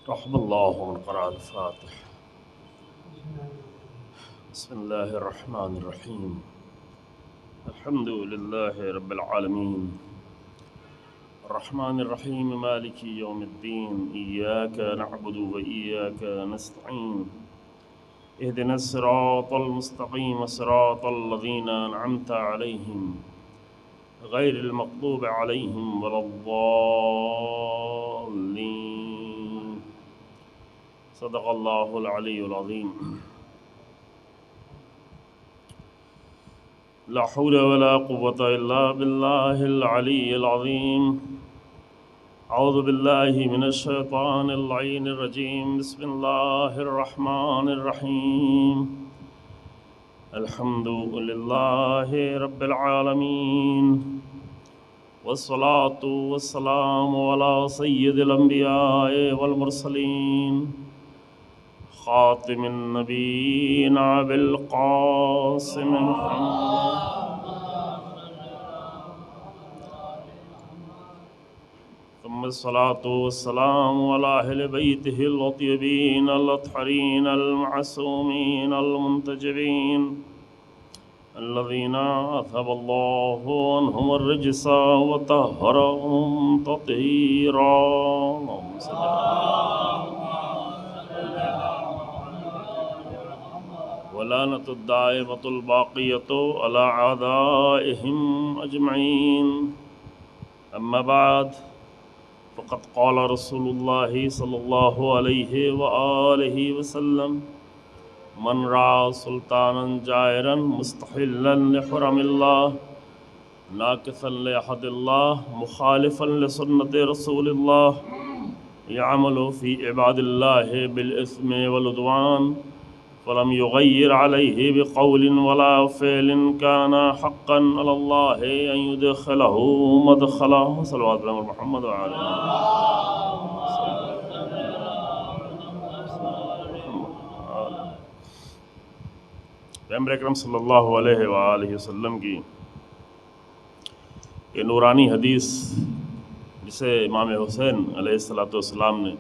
رحم الله من قرأ الفاتح. بسم الله الرحمن الرحيم. الحمد لله رب العالمين الرحمن الرحيم مالك يوم الدين إياك نعبد وإياك نستعين اهدنا الصراط المستقيم صراط الذين أنعمت عليهم غير المغضوب عليهم ولا الضالين. صدق الله العلي العظيم. لا حول ولا قوة إلا بالله العلي العظيم. أعوذ بالله من الشيطان اللعين الرجيم. بسم الله الرحمن الرحيم. الحمد لله رب العالمين والصلاة والسلام على سيد الأنبياء والمرسلين خاتم النبيين أبي القاسم ثم الصلاة والسلام على أهل بيته الطيبين الأطهرين المعصومين المنتجبين الذين أذهب الله عنهم الرجس وطهرهم تطهيرا. اللهم صل ولعنة الدائمة الباقية على أعدائهم أجمعين. أما بعد، فقد قال رسول الله صلى الله عليه وآله وسلم: من رأى سلطانا جائرا مستحلا لحرم الله ناكثا لعهد الله مخالفا لسنة رسول الله يعمل في عباد الله بالإثم والعدوان فلم يغير عليه بقول ولا فعل كان حقا على الله أن يدخله مدخله. صلوات الله محمد وعلى آله. پیغمبر اکرم صلی اللہ علیہ وآلہ وسلم کی یہ نورانی حدیث جسے امام حسین علیہ السلام نے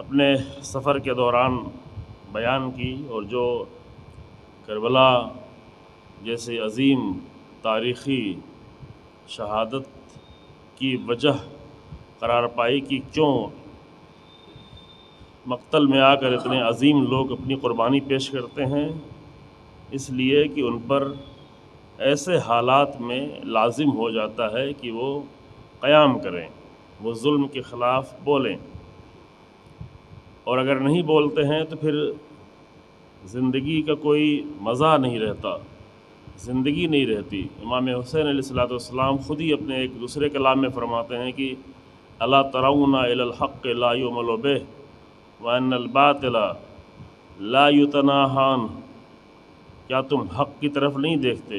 اپنے سفر کے دوران بیان کی، اور جو کربلا جیسے عظیم تاریخی شہادت کی وجہ قرار پائی کہ کیوں مقتل میں آ کر اتنے عظیم لوگ اپنی قربانی پیش کرتے ہیں، اس لیے کہ ان پر ایسے حالات میں لازم ہو جاتا ہے کہ وہ قیام کریں، وہ ظلم کے خلاف بولیں، اور اگر نہیں بولتے ہیں تو پھر زندگی کا کوئی مزہ نہیں رہتا، زندگی نہیں رہتی۔ امام حسین علیہ السلام خود ہی اپنے ایک دوسرے کلام میں فرماتے ہیں کہ الا ترون الی الحق لا یعمل بہ وان الباطل لا یتناہان، کیا تم حق کی طرف نہیں دیکھتے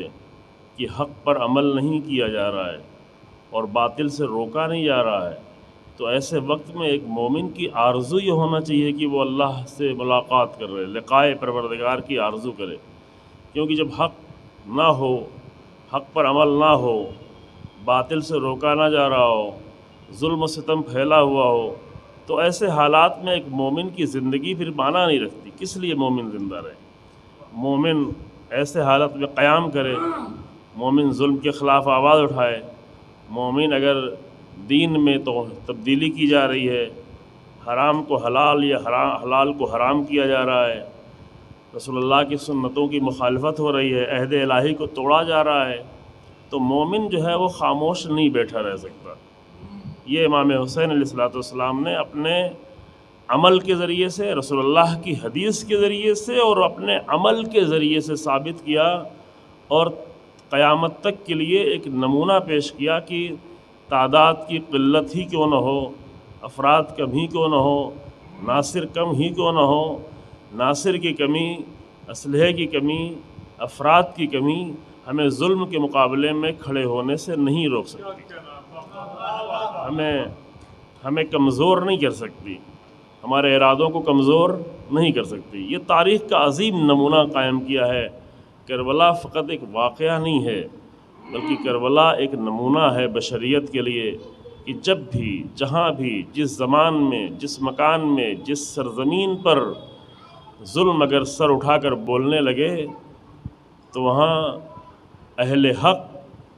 کہ حق پر عمل نہیں کیا جا رہا ہے اور باطل سے روکا نہیں جا رہا ہے؟ تو ایسے وقت میں ایک مومن کی آرزو یہ ہونا چاہیے کہ وہ اللہ سے ملاقات کر رہے، لقائے پروردگار کی آرزو کرے، کیونکہ جب حق نہ ہو، حق پر عمل نہ ہو، باطل سے روکا نہ جا رہا ہو، ظلم و ستم پھیلا ہوا ہو، تو ایسے حالات میں ایک مومن کی زندگی پھر معنی نہیں رکھتی۔ کس لیے مومن زندہ رہے؟ مومن ایسے حالت میں قیام کرے، مومن ظلم کے خلاف آواز اٹھائے، مومن اگر دین میں تو تبدیلی کی جا رہی ہے، حرام کو حلال یا حلال کو حرام کیا جا رہا ہے، رسول اللہ کی سنتوں کی مخالفت ہو رہی ہے، عہد الہی کو توڑا جا رہا ہے، تو مومن جو ہے وہ خاموش نہیں بیٹھا رہ سکتا۔ یہ امام حسین علیہ السلام نے اپنے عمل کے ذریعے سے، رسول اللہ کی حدیث کے ذریعے سے اور اپنے عمل کے ذریعے سے ثابت کیا، اور قیامت تک کے لیے ایک نمونہ پیش کیا کہ تعداد کی قلت ہی کیوں نہ ہو، افراد کم ہی کیوں نہ ہو، ناصر کم ہی کیوں نہ ہو، ناصر کی کمی، اسلحے کی کمی، افراد کی کمی ہمیں ظلم کے مقابلے میں کھڑے ہونے سے نہیں روک سکتی، ہمیں کمزور نہیں کر سکتی، ہمارے ارادوں کو کمزور نہیں کر سکتی۔ یہ تاریخ کا عظیم نمونہ قائم کیا ہے۔ کربلا فقط ایک واقعہ نہیں ہے، بلکہ کربلا ایک نمونہ ہے بشریت کے لیے کہ جب بھی جہاں بھی جس زمان میں جس مکان میں جس سرزمین پر ظلم اگر سر اٹھا کر بولنے لگے تو وہاں اہل حق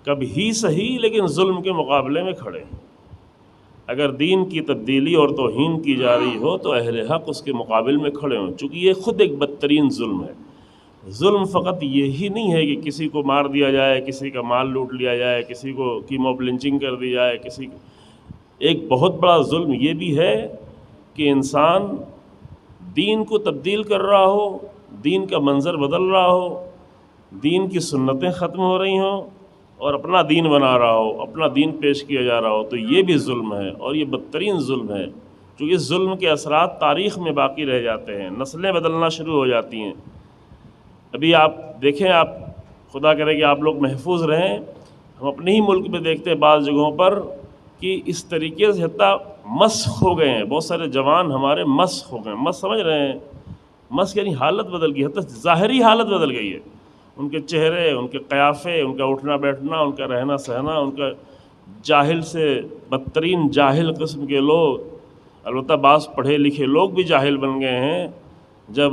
کبھی ہی صحیح لیکن ظلم کے مقابلے میں کھڑے ہیں۔ اگر دین کی تبدیلی اور توہین کی جا رہی ہو تو اہل حق اس کے مقابل میں کھڑے ہوں، چونکہ یہ خود ایک بدترین ظلم ہے۔ ظلم فقط یہی نہیں ہے کہ کسی کو مار دیا جائے، کسی کا مال لوٹ لیا جائے، کسی کو کی موب لنچنگ کر دی جائے، ایک بہت بڑا ظلم یہ بھی ہے کہ انسان دین کو تبدیل کر رہا ہو، دین کا منظر بدل رہا ہو، دین کی سنتیں ختم ہو رہی ہوں اور اپنا دین بنا رہا ہو، اپنا دین پیش کیا جا رہا ہو، تو یہ بھی ظلم ہے اور یہ بدترین ظلم ہے، کیونکہ اس ظلم کے اثرات تاریخ میں باقی رہ جاتے ہیں، نسلیں بدلنا شروع ہو جاتی ہیں۔ ابھی آپ دیکھیں، آپ خدا کرے کہ آپ لوگ محفوظ رہیں، ہم اپنے ہی ملک میں دیکھتے ہیں بعض جگہوں پر کہ اس طریقے سے حتیٰ مسخ ہو گئے ہیں، بہت سارے جوان ہمارے مسخ ہو گئے ہیں، مسخ سمجھ رہے ہیں؟ مسخ یعنی حالت بدل گئی، حتیٰ ظاہری حالت بدل گئی ہے، ان کے چہرے، ان کے قیافے، ان کا اٹھنا بیٹھنا، ان کا رہنا سہنا، ان کا جاہل سے بدترین جاہل قسم کے لوگ، البتہ بعض پڑھے لکھے لوگ بھی جاہل بن گئے ہیں جب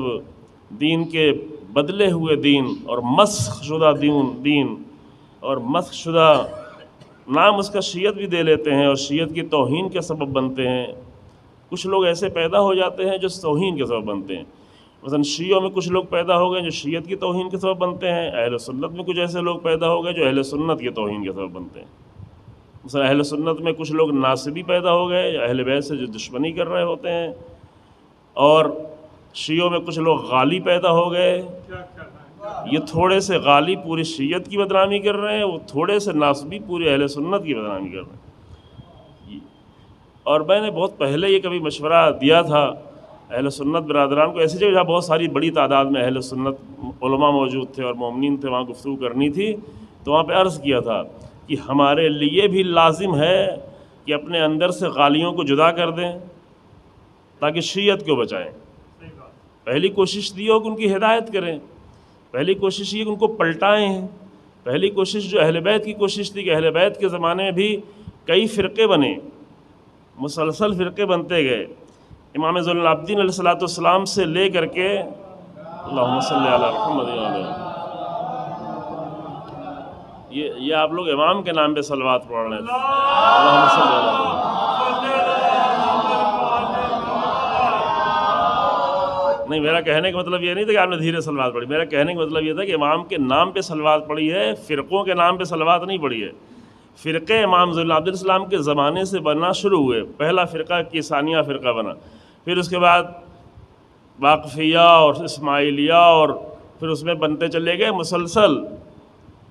دین کے بدلے ہوئے دین اور مسخ شدہ دین اور مسخ شدہ نام اس کا شیعت بھی دے لیتے ہیں اور شیعت کی توہین کے سبب بنتے ہیں۔ کچھ لوگ ایسے پیدا ہو جاتے ہیں جو توہین کے سبب بنتے ہیں، مثلا شیعوں میں کچھ لوگ پیدا ہو گئے جو شیعت کی توہین کے سبب بنتے ہیں، اہل سنت میں کچھ ایسے لوگ پیدا ہو گئے جو اہل سنت کی توہین کے سبب بنتے ہیں۔ مثلا اہل سنت میں کچھ لوگ ناصبی پیدا ہو گئے اہل بیت سے جو دشمنی کر رہے ہوتے ہیں، اور شیعوں میں کچھ لوگ غالی پیدا ہو گئے، یہ تھوڑے سے غالی پوری شیعت کی بدنامی کر رہے ہیں، وہ تھوڑے سے ناصبی پوری اہل سنت کی بدنامی کر رہے ہیں۔ اور میں نے بہت پہلے یہ کبھی مشورہ دیا تھا اہل سنت برادران کو، ایسی جگہ جہاں بہت ساری بڑی تعداد میں اہل سنت علماء موجود تھے اور مومنین تھے، وہاں گفتگو کرنی تھی، تو وہاں پہ عرض کیا تھا کہ ہمارے لیے بھی لازم ہے کہ اپنے اندر سے غالیوں کو جدا کر دیں تاکہ شیعت کو بچائیں۔ پہلی کوشش دی ہو کہ ان کی ہدایت کریں، پہلی کوشش یہ کہ ان کو پلٹائیں، پہلی کوشش جو اہل بیت کی کوشش تھی کہ اہل بیت کے زمانے میں بھی کئی فرقے بنے، مسلسل فرقے بنتے گئے، امام زین العابدین علیہ السلام سے لے کر کے اللہم صلی علی محمد یہ آپ لوگ امام کے نام پہ صلوات پڑھ رہے ہیں، اللہم صلی علی محمد۔ نہیں، میرا کہنے کا مطلب یہ نہیں تھا کہ آپ نے دھیرے صلوات پڑھی، میرا کہنے کا مطلب یہ تھا کہ امام کے نام پہ صلوات پڑھی ہے، فرقوں کے نام پہ صلوات نہیں پڑھی ہے۔ فرقے امام زین العابدین السلام کے زمانے سے بننا شروع ہوئے، پہلا فرقہ کیسانیہ فرقہ بنا، پھر اس کے بعد واقفیہ اور اسماعیلیہ، اور پھر اس میں بنتے چلے گئے مسلسل۔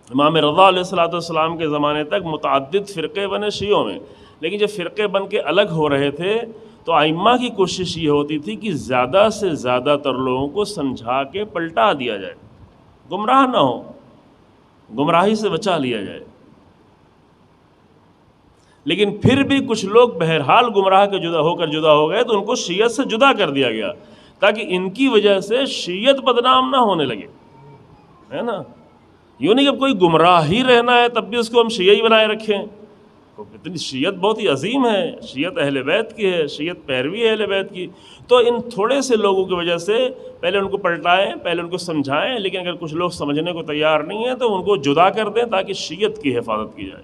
امام رضا علیہ السلام کے زمانے تک متعدد فرقے بنے شیعوں میں، لیکن جب فرقے بن کے الگ ہو رہے تھے تو ائمہ کی کوشش یہ ہوتی تھی کہ زیادہ سے زیادہ تر لوگوں کو سمجھا کے پلٹا دیا جائے، گمراہ نہ ہو، گمراہی سے بچا لیا جائے۔ لیکن پھر بھی کچھ لوگ بہرحال گمراہ کے جدا ہو گئے تو ان کو شیعت سے جدا کر دیا گیا تاکہ ان کی وجہ سے شیعت بدنام نہ ہونے لگے، ہے نا؟ یوں نہیں کہ کوئی گمراہ ہی رہنا ہے تب بھی اس کو ہم شیعی بنائے رکھیں، اتنی شیعت بہت ہی عظیم ہے، شیعت اہل بیت کی ہے، شیعت پیروی ہے اہل بیت کی، تو ان تھوڑے سے لوگوں کی وجہ سے پہلے ان کو پلٹائیں، پہلے ان کو سمجھائیں، لیکن اگر کچھ لوگ سمجھنے کو تیار نہیں ہیں تو ان کو جدا کر دیں تاکہ شیعت کی حفاظت کی جائے۔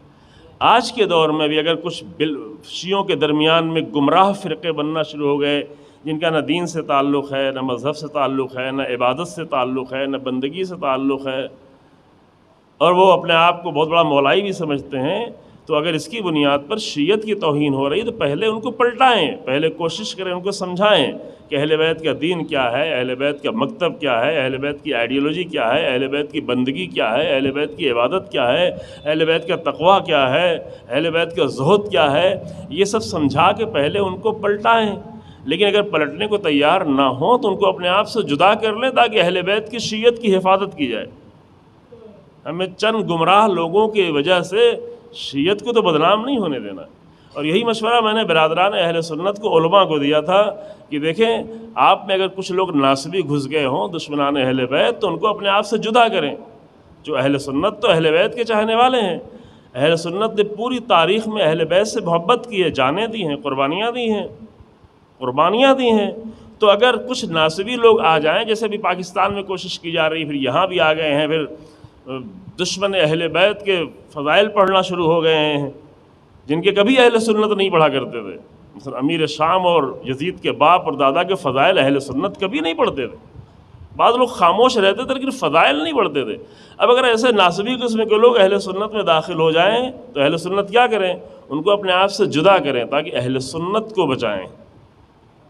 آج کے دور میں بھی اگر کچھ شیعوں کے درمیان میں گمراہ فرقے بننا شروع ہو گئے جن کا نہ دین سے تعلق ہے، نہ مذہب سے تعلق ہے، نہ عبادت سے تعلق ہے، نہ بندگی سے تعلق ہے، اور وہ اپنے آپ کو بہت بڑا مولائی بھی سمجھتے ہیں، تو اگر اس کی بنیاد پر شیعت کی توہین ہو رہی تو پہلے ان کو پلٹائیں، پہلے کوشش کریں ان کو سمجھائیں کہ اہل بیت کا دین کیا ہے، اہل بیت کا مکتب کیا ہے، اہل بیت کی آئیڈیالوجی کیا ہے، اہل بیت کی بندگی کیا ہے، اہل بیت کی عبادت کیا ہے، اہل بیت کا تقویٰ کیا ہے، اہل بیت کا زہد کیا ہے، یہ سب سمجھا کے پہلے ان کو پلٹائیں۔ لیکن اگر پلٹنے کو تیار نہ ہوں تو ان کو اپنے آپ سے جدا کر لیں تاکہ اہل بیت کی شیعت کی حفاظت کی جائے۔ ہمیں چند گمراہ لوگوں کی وجہ سے شیعت کو تو بدنام نہیں ہونے دینا، اور یہی مشورہ میں نے برادران اہل سنت کو، علماء کو دیا تھا کہ دیکھیں آپ میں اگر کچھ لوگ ناصبی گھس گئے ہوں دشمنان اہل بیت تو ان کو اپنے آپ سے جدا کریں۔ جو اہل سنت تو اہل بیت کے چاہنے والے ہیں، اہل سنت نے پوری تاریخ میں اہل بیت سے محبت کی ہے، جانیں دی ہیں، قربانیاں دی ہیں. تو اگر کچھ ناصبی لوگ آ جائیں، جیسے بھی پاکستان میں کوشش کی جا رہی، پھر یہاں بھی آ گئے ہیں، پھر دشمن اہل بیت کے فضائل پڑھنا شروع ہو گئے ہیں جن کے کبھی اہل سنت نہیں پڑھا کرتے تھے. مثلا امیر شام اور یزید کے باپ اور دادا کے فضائل اہل سنت کبھی نہیں پڑھتے تھے. بعض لوگ خاموش رہتے تھے لیکن فضائل نہیں پڑھتے تھے. اب اگر ایسے ناصبی قسم کے لوگ اہل سنت میں داخل ہو جائیں تو اہل سنت کیا کریں؟ ان کو اپنے آپ سے جدا کریں تاکہ اہل سنت کو بچائیں،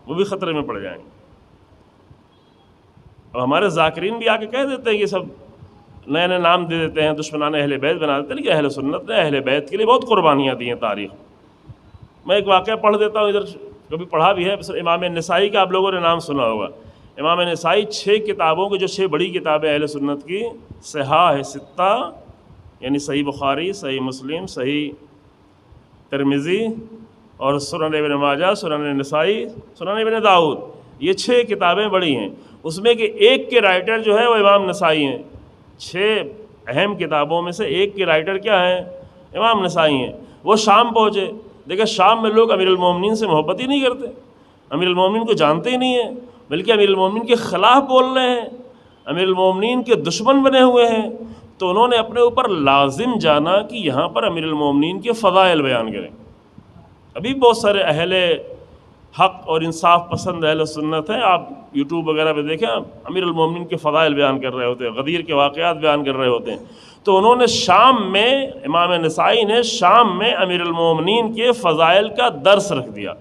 وہ بھی خطرے میں پڑ جائیں. اب ہمارے ذاکرین بھی آ کے کہہ دیتے ہیں کہ سب نئے نئے نام دے دیتے ہیں، دشمنان اہل بیت بنا دیتے ہیں، لیکن اہل سنت نے اہل بیت کے لیے بہت قربانیاں دی ہیں تاریخ. میں ایک واقعہ پڑھ دیتا ہوں، ادھر کبھی پڑھا بھی ہے. امام نسائی کا آپ لوگوں نے نام سنا ہوگا. امام نسائی 6 کتابوں کی جو 6 بڑی کتابیں اہل سنت کی، صحاح ستہ یعنی صحیح بخاری، صحیح مسلم، صحیح ترمذی اور سنن ابن ماجہ، سنن نسائی، سنن ابن داؤد، یہ 6 کتابیں بڑی ہیں. اس میں کہ ایک کے رائٹر جو ہے وہ امام نسائی ہیں. 6 اہم کتابوں میں سے ایک کے رائٹر کیا ہیں؟ امام نسائی ہیں. وہ شام پہنچے، دیکھیں شام میں لوگ امیر المومنین سے محبت ہی نہیں کرتے، امیر المومنین کو جانتے ہی نہیں ہیں، بلکہ امیر المومنین کے خلاف بول رہے ہیں، امیر المومنین کے دشمن بنے ہوئے ہیں. تو انہوں نے اپنے اوپر لازم جانا کہ یہاں پر امیر المومنین کے فضائل بیان کریں. ابھی بہت سارے اہل حق اور انصاف پسند اہل سنت ہیں، آپ یوٹیوب وغیرہ پہ دیکھیں، امیر المومنین کے فضائل بیان کر رہے ہوتے ہیں، غدیر کے واقعات بیان کر رہے ہوتے ہیں. تو انہوں نے شام میں، امام نسائی نے شام میں امیر المومنین کے فضائل کا درس رکھ دیا.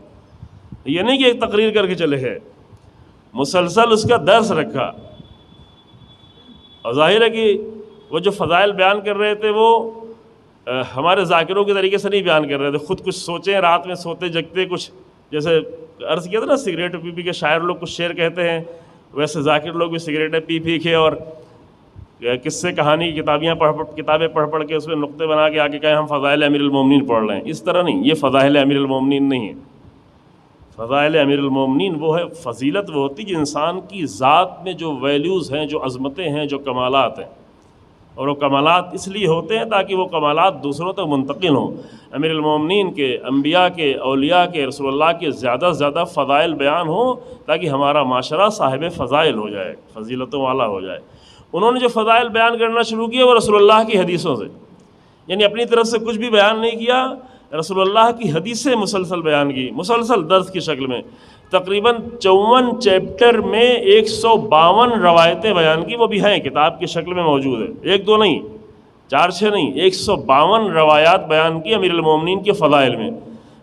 یہ نہیں کہ ایک تقریر کر کے چلے گئے، مسلسل اس کا درس رکھا. اور ظاہر ہے کہ وہ جو فضائل بیان کر رہے تھے وہ ہمارے ذاکروں کے طریقے سے نہیں بیان کر رہے تھے. خود کچھ سوچیں، رات میں سوتے جگتے کچھ، جیسے عرض کیا تھا نا سگریٹ پی پی کے شاعر لوگ کچھ شعر کہتے ہیں، ویسے ذاکر لوگ بھی سگریٹیں پی پی کے اور قصے کہانی کی کتابیں پڑھ کے اس میں نقطے بنا کے آگے کہیں ہم فضائل امیر المومنین پڑھ رہے ہیں. اس طرح نہیں، یہ فضائل امیر المومنین نہیں ہے. فضائل امیر المومنین وہ ہے، فضیلت وہ ہوتی جو انسان کی ذات میں جو ویلیوز ہیں، جو عظمتیں ہیں، جو کمالات ہیں، اور وہ کمالات اس لیے ہوتے ہیں تاکہ وہ کمالات دوسروں تک منتقل ہوں. امیر المومنین کے، انبیاء کے، اولیاء کے، رسول اللہ کے زیادہ سے زیادہ فضائل بیان ہوں تاکہ ہمارا معاشرہ صاحب فضائل ہو جائے، فضیلتوں والا ہو جائے. انہوں نے جو فضائل بیان کرنا شروع کیے وہ رسول اللہ کی حدیثوں سے، یعنی اپنی طرف سے کچھ بھی بیان نہیں کیا، رسول اللہ کی حدیثیں مسلسل بیان کی، مسلسل درس کی شکل میں. تقریباً 54 چیپٹر میں 152 روایتیں بیان کی، وہ بھی ہیں کتاب کی شکل میں موجود ہے، 1 2 نہیں، 4 6 نہیں، 152 روایات بیان کی امیر المومنین کے فضائل میں.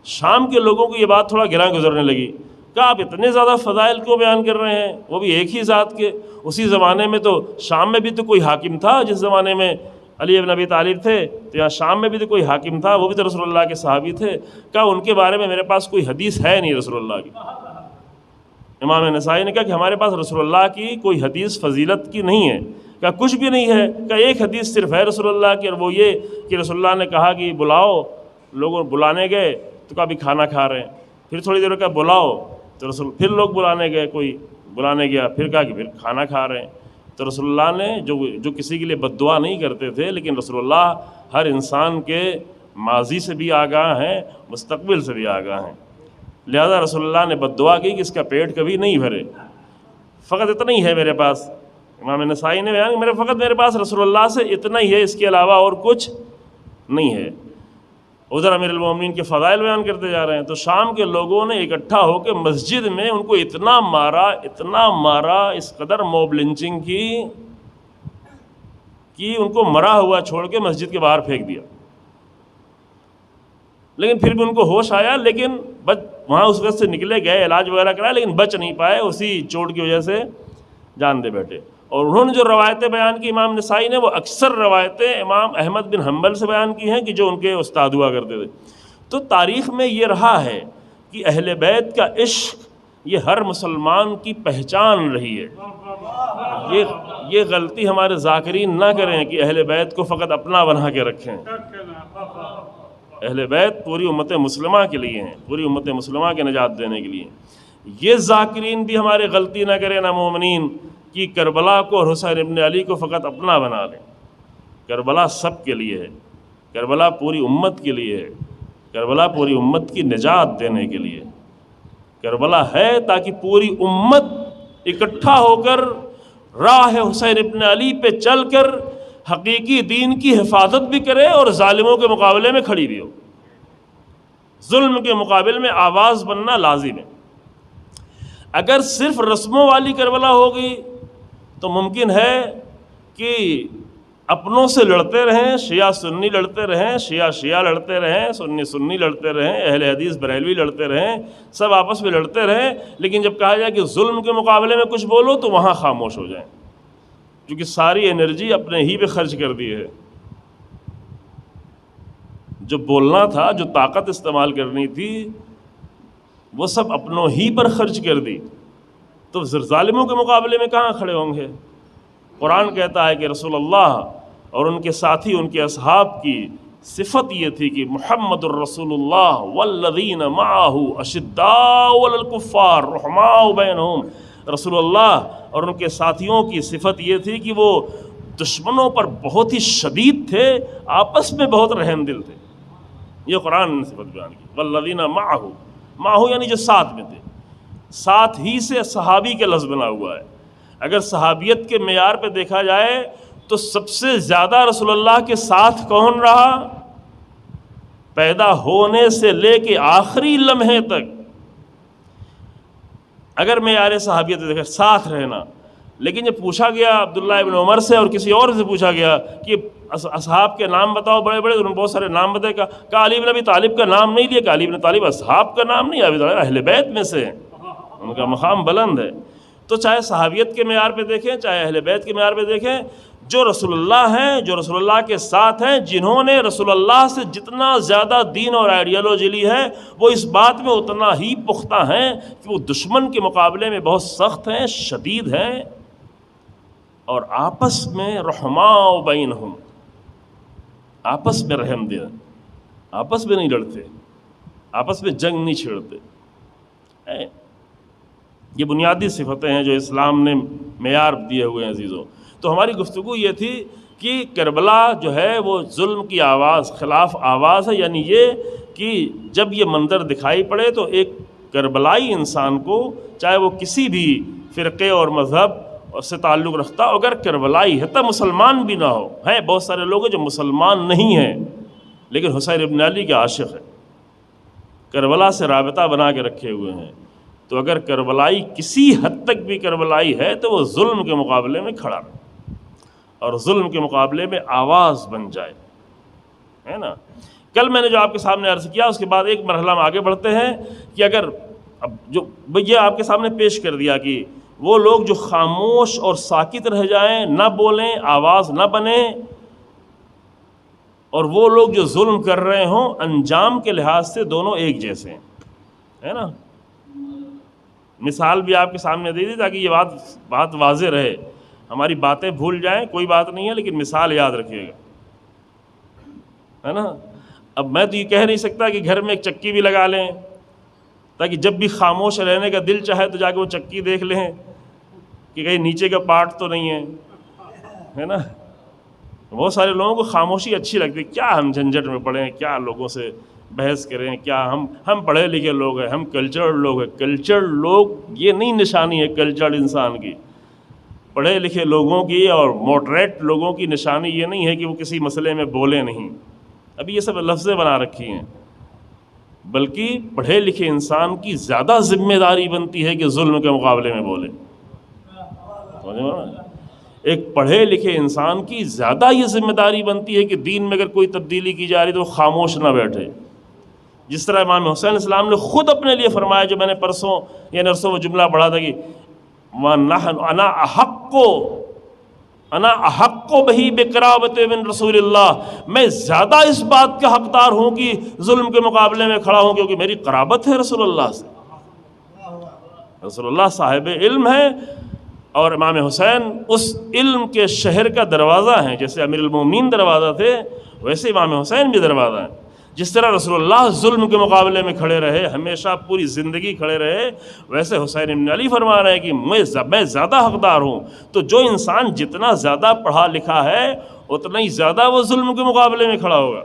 شام کے لوگوں کو یہ بات تھوڑا گراں گزرنے لگی، کہا آپ اتنے زیادہ فضائل کیوں بیان کر رہے ہیں، وہ بھی ایک ہی ذات کے. اسی زمانے میں تو شام میں بھی تو کوئی حاکم تھا، جس زمانے میں علی ابن ابی طالب تھے تو یہاں شام میں بھی تو کوئی حاکم تھا، وہ بھی تو رسول اللہ کے صحابی تھے. کہا ان کے بارے میں میرے پاس کوئی حدیث ہے نہیں رسول اللہ کی. امام نسائی نے کہا کہ ہمارے پاس رسول اللہ کی کوئی حدیث فضیلت کی نہیں ہے. کہا کچھ بھی نہیں ہے. کہا ایک حدیث صرف ہے رسول اللہ کی، اور وہ یہ کہ رسول اللہ نے کہا کہ بلاؤ، لوگوں بلانے گئے تو کہا بھی کھانا کھا رہے ہیں. پھر تھوڑی دیر کہا بلاؤ تو پھر لوگ بلانے گئے، کوئی بلانے گیا، پھر کہا کہ پھر کھانا کھا رہے ہیں. تو رسول اللہ نے جو کسی کے لیے بد دعا نہیں کرتے تھے، لیکن رسول اللہ ہر انسان کے ماضی سے بھی آگاہ ہیں، مستقبل سے بھی آگاہ ہیں. لہذا رسول اللہ نے بد دعا کی کہ اس کا پیٹ کبھی نہیں بھرے، فقط اتنا ہی ہے میرے پاس. امام نسائی نے بیان کہ میرے پاس رسول اللہ سے اتنا ہی ہے، اس کے علاوہ اور کچھ نہیں ہے. ادھر امیر المومنین کے فضائل بیان کرتے جا رہے ہیں. تو شام کے لوگوں نے اکٹھا ہو کے مسجد میں ان کو اتنا مارا، اس قدر موب لنچنگ کی کہ ان کو مرا ہوا چھوڑ کے مسجد کے باہر پھینک دیا. لیکن پھر بھی ان کو ہوش آیا، لیکن وہاں اس وقت سے نکلے گئے، علاج وغیرہ کرایا، لیکن بچ نہیں پائے، اسی چوٹ کی وجہ سے جان دے بیٹھے. اور انہوں نے جو روایتیں بیان کی امام نسائی نے، وہ اکثر روایتیں امام احمد بن حنبل سے بیان کی ہیں کہ جو ان کے استاد ہوا کرتے تھے. تو تاریخ میں یہ رہا ہے کہ اہل بیت کا عشق یہ ہر مسلمان کی پہچان رہی ہے. یہ غلطی ہمارے ذاکرین نہ کریں کہ اہل بیت کو فقط اپنا بنا کے رکھیں. اہل بیت پوری امت مسلمہ کے لیے ہیں، پوری امت مسلمہ کے نجات دینے کے لیے. یہ ذاکرین بھی ہمارے غلطی نہ کریں نا مومنین کہ کربلا کو اور حسین ابن علی کو فقط اپنا بنا لیں. کربلا سب کے لیے ہے، کربلا پوری امت کے لیے ہے، کربلا پوری امت کی نجات دینے کے لیے، کربلا ہے تاکہ پوری امت اکٹھا ہو کر راہ حسین ابن علی پہ چل کر حقیقی دین کی حفاظت بھی کرے اور ظالموں کے مقابلے میں کھڑی بھی ہو۔ ظلم کے مقابل میں آواز بننا لازم ہے۔ اگر صرف رسموں والی کربلا ہوگی تو ممکن ہے کہ اپنوں سے لڑتے رہیں، شیعہ سنی لڑتے رہیں، شیعہ لڑتے رہیں، سنی لڑتے رہیں، اہل حدیث بریلوی لڑتے رہیں، سب آپس میں لڑتے رہیں، لیکن جب کہا جائے کہ ظلم کے مقابلے میں کچھ بولو تو وہاں خاموش ہو جائیں، کیونکہ ساری انرجی اپنے ہی پہ خرچ کر دی ہے۔ جو بولنا تھا، جو طاقت استعمال کرنی تھی، وہ سب اپنوں ہی پر خرچ کر دی، تو ظالموں کے مقابلے میں کہاں کھڑے ہوں گے؟ قرآن کہتا ہے کہ رسول اللہ اور ان کے ساتھی، ان کے اصحاب کی صفت یہ تھی کہ محمد الرسول اللہ والذین معہ اشداء علی الکفار رحماء بینہم۔ رسول اللہ اور ان کے ساتھیوں کی صفت یہ تھی کہ وہ دشمنوں پر بہت ہی شدید تھے، آپس میں بہت رحم دل تھے۔ یہ قرآن نے صفت بیان کی، والذین معہ یعنی جو ساتھ میں تھے، ساتھ ہی سے صحابی کے لفظ بنا ہوا ہے۔ اگر صحابیت کے معیار پہ دیکھا جائے تو سب سے زیادہ رسول اللہ کے ساتھ کون رہا؟ پیدا ہونے سے لے کے آخری لمحے تک اگر معیار صحابیت دیکھا، ساتھ رہنا۔ لیکن جب پوچھا گیا عبداللہ ابن عمر سے اور کسی اور سے پوچھا گیا کہ اصحاب کے نام بتاؤ بڑے بڑے، انہوں نے بہت سارے نام بتائے، کہا علی بن ابی طالب کا نام نہیں لیا، کہ علی بن طالب اصحاب کا نام نہیں، ابی طالب اہل بیت میں سے، ان کا مقام بلند ہے۔ تو چاہے صحابیت کے معیار پہ دیکھیں، چاہے اہل بیت کے معیار پہ دیکھیں، جو رسول اللہ ہیں، جو رسول اللہ کے ساتھ ہیں، جنہوں نے رسول اللہ سے جتنا زیادہ دین اور آئیڈیالوجی لی ہے، وہ اس بات میں اتنا ہی پختہ ہیں کہ وہ دشمن کے مقابلے میں بہت سخت ہیں، شدید ہیں، اور آپس میں رحماء بینہم، آپس میں رحم دل، آپس میں نہیں لڑتے، آپس میں جنگ نہیں چھیڑتے۔ یہ بنیادی صفتیں ہیں جو اسلام نے معیار دیے ہوئے ہیں عزیزوں۔ تو ہماری گفتگو یہ تھی کہ کربلا جو ہے وہ ظلم کی آواز، خلاف آواز ہے، یعنی یہ کہ جب یہ منظر دکھائی پڑے تو ایک کربلائی انسان کو، چاہے وہ کسی بھی فرقے اور مذہب سے تعلق رکھتا، اگر کربلائی ہے تو مسلمان بھی نہ ہو، ہیں بہت سارے لوگ ہیں جو مسلمان نہیں ہیں لیکن حسین ابن علی کے عاشق ہیں، کربلا سے رابطہ بنا کے رکھے ہوئے ہیں، تو اگر کربلائی کسی حد تک بھی کربلائی ہے تو وہ ظلم کے مقابلے میں کھڑا رہے اور ظلم کے مقابلے میں آواز بن جائے، ہے نا۔ کل میں نے جو آپ کے سامنے عرض کیا، اس کے بعد ایک مرحلہ میں آگے بڑھتے ہیں کہ اگر اب جو یہ آپ کے سامنے پیش کر دیا کہ وہ لوگ جو خاموش اور ساکت رہ جائیں، نہ بولیں، آواز نہ بنیں، اور وہ لوگ جو ظلم کر رہے ہوں، انجام کے لحاظ سے دونوں ایک جیسے ہیں، ہے نا۔ مثال بھی آپ کے سامنے دے دی تاکہ یہ بات واضح رہے، ہماری باتیں بھول جائیں کوئی بات نہیں ہے، لیکن مثال یاد رکھیے گا، ہے نا۔ اب میں تو یہ کہہ نہیں سکتا کہ گھر میں ایک چکی بھی لگا لیں تاکہ جب بھی خاموش رہنے کا دل چاہے تو جا کے وہ چکی دیکھ لیں کہ کہیں نیچے کا پارٹ تو نہیں ہے نا۔ بہت سارے لوگوں کو خاموشی اچھی لگتی ہے، کیا ہم جھنجھٹ میں پڑے ہیں، کیا لوگوں سے بحث کریں، کیا ہم پڑھے لکھے لوگ ہیں، ہم کلچرڈ لوگ ہیں۔ کلچرڈ لوگ یہ نہیں نشانی ہے کلچرڈ انسان کی، پڑھے لکھے لوگوں کی اور موڈریٹ لوگوں کی نشانی یہ نہیں ہے کہ وہ کسی مسئلے میں بولے نہیں، ابھی یہ سب لفظیں بنا رکھی ہیں، بلکہ پڑھے لکھے انسان کی زیادہ ذمہ داری بنتی ہے کہ ظلم کے مقابلے میں بولے۔ ایک پڑھے لکھے انسان کی زیادہ یہ ذمہ داری بنتی ہے کہ دین میں اگر کوئی تبدیلی کی جا رہی تو وہ خاموش نہ بیٹھے، جس طرح امام حسین علیہ السلام نے خود اپنے لیے فرمایا، جو میں نے پرسوں یا نرسوں وہ جملہ پڑھا تھا کہ انا احق بہی بقرابت من رسول اللہ، میں زیادہ اس بات کا حقدار ہوں کہ ظلم کے مقابلے میں کھڑا ہوں، کیونکہ میری قرابت ہے رسول اللہ سے۔ رسول اللہ صاحب علم ہے، اور امام حسین اس علم کے شہر کا دروازہ ہیں، جیسے امیر المومنین دروازہ تھے ویسے امام حسین بھی دروازہ ہیں۔ جس طرح رسول اللہ ظلم کے مقابلے میں کھڑے رہے، ہمیشہ پوری زندگی کھڑے رہے، ویسے حسین بن علی فرما رہے ہیں کہ میں زیادہ حقدار ہوں۔ تو جو انسان جتنا زیادہ پڑھا لکھا ہے اتنا ہی زیادہ وہ ظلم کے مقابلے میں کھڑا ہوگا،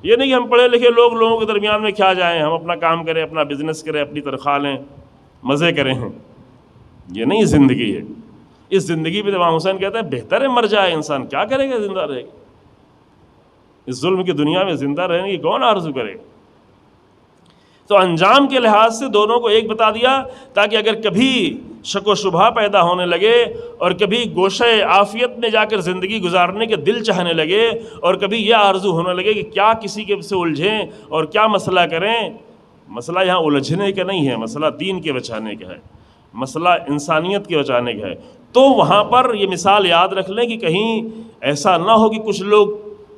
یہ نہیں کہ ہم پڑھے لکھے لوگ لوگوں کے درمیان میں کیا جائیں، ہم اپنا کام کریں، اپنا بزنس کریں، اپنی تنخواہ لیں، مزے کریں. یہ نہیں زندگی ہے. اس زندگی پہ امام حسین کہتے ہیں بہتر ہے مر جائے انسان، کیا کرے گا زندہ رہے گا. اس ظلم کی دنیا میں زندہ رہنے کی کون آرزو کرے گا. تو انجام کے لحاظ سے دونوں کو ایک بتا دیا، تاکہ اگر کبھی شک و شبہ پیدا ہونے لگے اور کبھی گوشہ عافیت میں جا کر زندگی گزارنے کے دل چاہنے لگے اور کبھی یہ آرزو ہونے لگے کہ کیا کسی کے سے الجھیں اور کیا مسئلہ کریں. مسئلہ یہاں الجھنے کا نہیں ہے، مسئلہ دین کے بچانے کا ہے، مسئلہ انسانیت کے بچانے کا ہے. تو وہاں پر یہ مثال یاد رکھ لیں کہ کہیں ایسا نہ ہو کہ کچھ لوگ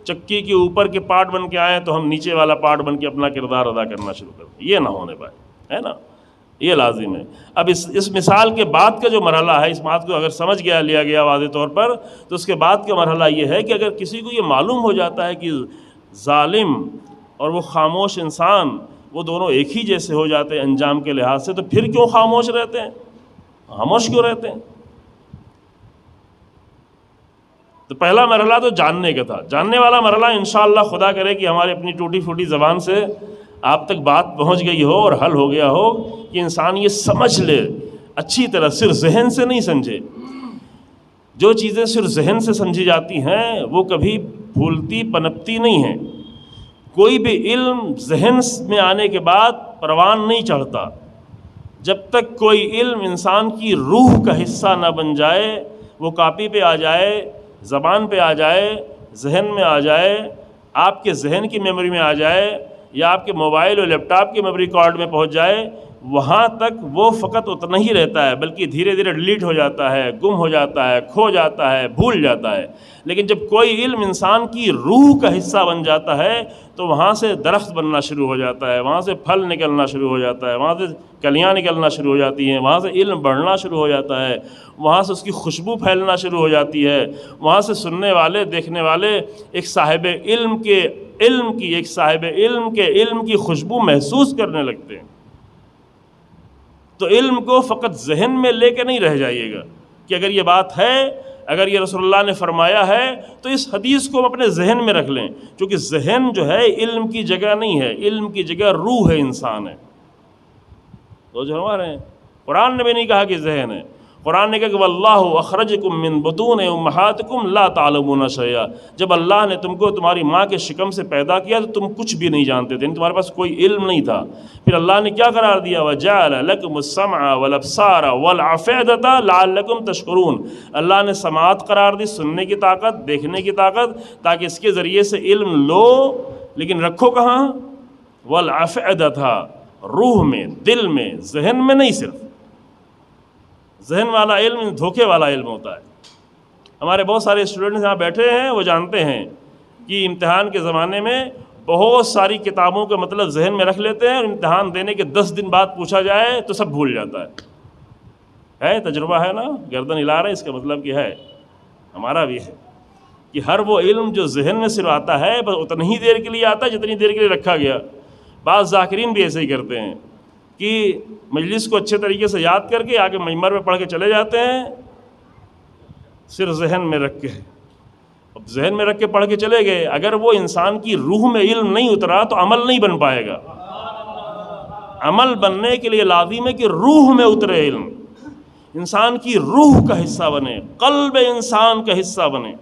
چکی کے اوپر کے پارٹ بن کے آئیں تو ہم نیچے والا پارٹ بن کے اپنا کردار ادا کرنا شروع کر دیں. یہ نہ ہونے پائے، ہے نا، یہ لازم ہے. اب اس مثال کے بعد کا جو مرحلہ ہے، اس بات کو اگر سمجھ لیا گیا واضح طور پر، تو اس کے بعد کا مرحلہ یہ ہے کہ اگر کسی کو یہ معلوم ہو جاتا ہے کہ ظالم اور وہ خاموش انسان وہ دونوں ایک ہی جیسے ہو جاتے ہیں انجام کے لحاظ سے، تو پھر کیوں خاموش رہتے ہیں، خاموش کیوں رہتے ہیں؟ تو پہلا مرحلہ تو جاننے کا تھا. جاننے والا مرحلہ انشاءاللہ خدا کرے کہ ہماری اپنی ٹوٹی پھوٹی زبان سے آپ تک بات پہنچ گئی ہو اور حل ہو گیا ہو کہ انسان یہ سمجھ لے اچھی طرح، صرف ذہن سے نہیں سمجھے. جو چیزیں صرف ذہن سے سمجھی جاتی ہیں وہ کبھی پھولتی پنپتی نہیں ہیں. کوئی بھی علم ذہن میں آنے کے بعد پروان نہیں چڑھتا. جب تک کوئی علم انسان کی روح کا حصہ نہ بن جائے، وہ کاپی پہ آ جائے، زبان پہ آ جائے، ذہن میں آ جائے، آپ کے ذہن کی میموری میں آ جائے یا آپ کے موبائل اور لیپ ٹاپ کی میموری کارڈ میں پہنچ جائے، وہاں تک وہ فقط اتنا ہی رہتا ہے، بلکہ دھیرے دھیرے ڈیلیٹ ہو جاتا ہے، گم ہو جاتا ہے، کھو جاتا ہے، بھول جاتا ہے. لیکن جب کوئی علم انسان کی روح کا حصہ بن جاتا ہے تو وہاں سے درخت بننا شروع ہو جاتا ہے، وہاں سے پھل نکلنا شروع ہو جاتا ہے، وہاں سے کلیاں نکلنا شروع ہو جاتی ہیں، وہاں سے علم بڑھنا شروع ہو جاتا ہے، وہاں سے اس کی خوشبو پھیلنا شروع ہو جاتی ہے، وہاں سے سننے والے دیکھنے والے ایک صاحب علم کے علم کی خوشبو محسوس کرنے لگتے ہیں. تو علم کو فقط ذہن میں لے کے نہیں رہ جائیے گا کہ اگر یہ بات ہے، اگر یہ رسول اللہ نے فرمایا ہے تو اس حدیث کو اپنے ذہن میں رکھ لیں، کیونکہ ذہن جو ہے علم کی جگہ نہیں ہے، علم کی جگہ روح ہے، انسان ہے. تو جو ہمارے ہیں، قرآن نے بھی نہیں کہا کہ ذہن ہے. قرآن نے کہا کہ واللہ اخرجکم من بطون امہاتکم لا تعلمون شیئا. جب اللہ نے تم کو تمہاری ماں کے شکم سے پیدا کیا تو تم کچھ بھی نہیں جانتے تھے، تمہارے پاس کوئی علم نہیں تھا. پھر اللہ نے کیا قرار دیا؟ وجعل لکم السمع والابصار والافئدۃ لعلکم تشکرون. اللہ نے سماعت قرار دی، سننے کی طاقت، دیکھنے کی طاقت، تاکہ اس کے ذریعے سے علم لو، لیکن رکھو کہاں؟ والافئدۃ، روح میں، دل میں، ذہن میں نہیں. صرف ذہن والا علم دھوکے والا علم ہوتا ہے. ہمارے بہت سارے اسٹوڈنٹس یہاں بیٹھے ہیں، وہ جانتے ہیں کہ امتحان کے زمانے میں بہت ساری کتابوں کا مطلب ذہن میں رکھ لیتے ہیں اور امتحان دینے کے 10 دن بعد پوچھا جائے تو سب بھول جاتا ہے. تجربہ ہے نا، گردن ہلا رہا ہے، اس کا مطلب کیا ہے؟ ہمارا بھی ہے کہ ہر وہ علم جو ذہن میں صرف آتا ہے بس اتنی ہی دیر کے لیے آتا ہے جتنی دیر کے لیے رکھا گیا. بعض ذاکرین بھی ایسے ہی کرتے ہیں کہ مجلس کو اچھے طریقے سے یاد کر کے آگے منبر میں پڑھ کے چلے جاتے ہیں، صرف ذہن میں رکھ کے. اب ذہن میں رکھ کے پڑھ کے چلے گئے، اگر وہ انسان کی روح میں علم نہیں اترا تو عمل نہیں بن پائے گا. عمل بننے کے لیے لازم ہے کہ روح میں اترے علم، انسان کی روح کا حصہ بنے، قلب انسان کا حصہ بنے.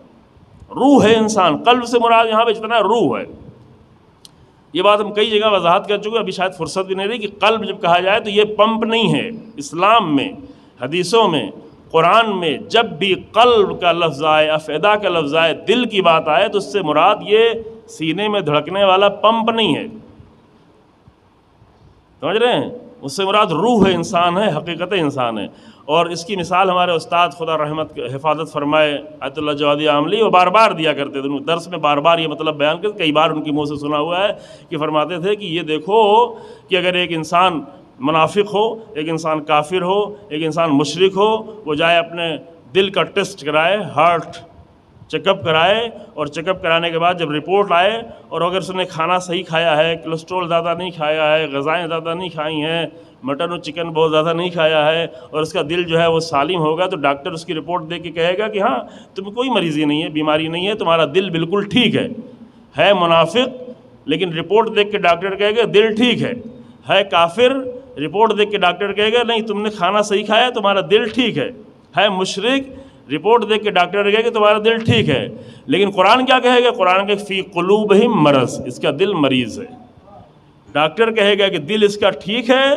روح ہے انسان، قلب سے مراد یہاں پہ جتنا روح ہے. یہ بات ہم کئی جگہ وضاحت کر چکے، ابھی شاید فرصت بھی نہیں رہی کہ قلب جب کہا جائے تو یہ پمپ نہیں ہے. اسلام میں، حدیثوں میں، قرآن میں جب بھی قلب کا لفظ آئے، افئدہ کا لفظ آئے، دل کی بات آئے تو اس سے مراد یہ سینے میں دھڑکنے والا پمپ نہیں ہے. سمجھ رہے ہیں؟ اس سے مراد روح ہے، انسان ہے، حقیقت انسان ہے. اور اس کی مثال ہمارے استاد خدا رحمت حفاظت فرمائے آیت اللہ جوادی عاملی وہ بار بار دیا کرتے تھے. درس میں بار بار یہ مطلب بیان کرتے، کئی بار ان کی منہ سے سنا ہوا ہے کہ فرماتے تھے کہ یہ دیکھو کہ اگر ایک انسان منافق ہو، ایک انسان کافر ہو، ایک انسان مشرک ہو، وہ جائے اپنے دل کا ٹیسٹ کرائے، ہارٹ چیک اپ کرائے، اور چیک اپ کرانے کے بعد جب رپورٹ آئے اور اگر اس نے کھانا صحیح کھایا ہے، کولیسٹرول زیادہ نہیں کھایا ہے، غذائیں زیادہ نہیں کھائی ہیں، مٹن اور چکن بہت زیادہ نہیں کھایا ہے، اور اس کا دل جو ہے وہ سالم ہوگا، تو ڈاکٹر اس کی رپورٹ دے کے کہے گا کہ ہاں تمہیں کوئی مریضی نہیں ہے، بیماری نہیں ہے، تمہارا دل بالکل ٹھیک ہے منافق لیکن رپورٹ دیکھ کے ڈاکٹر کہے گا دل ٹھیک ہے کافر، رپورٹ دیکھ کے ڈاکٹر کہے گا نہیں تم نے کھانا صحیح کھایا، تمہارا دل ٹھیک ہے مشرک، رپورٹ دیکھ کے ڈاکٹر کہے گا تمہارا دل ٹھیک ہے۔ لیکن قرآن کیا کہے گا؟ قرآن کہ فی قلوبہم مرض، اس کا دل مریض ہے۔ ڈاکٹر کہے گا کہ دل اس کا ٹھیک ہے،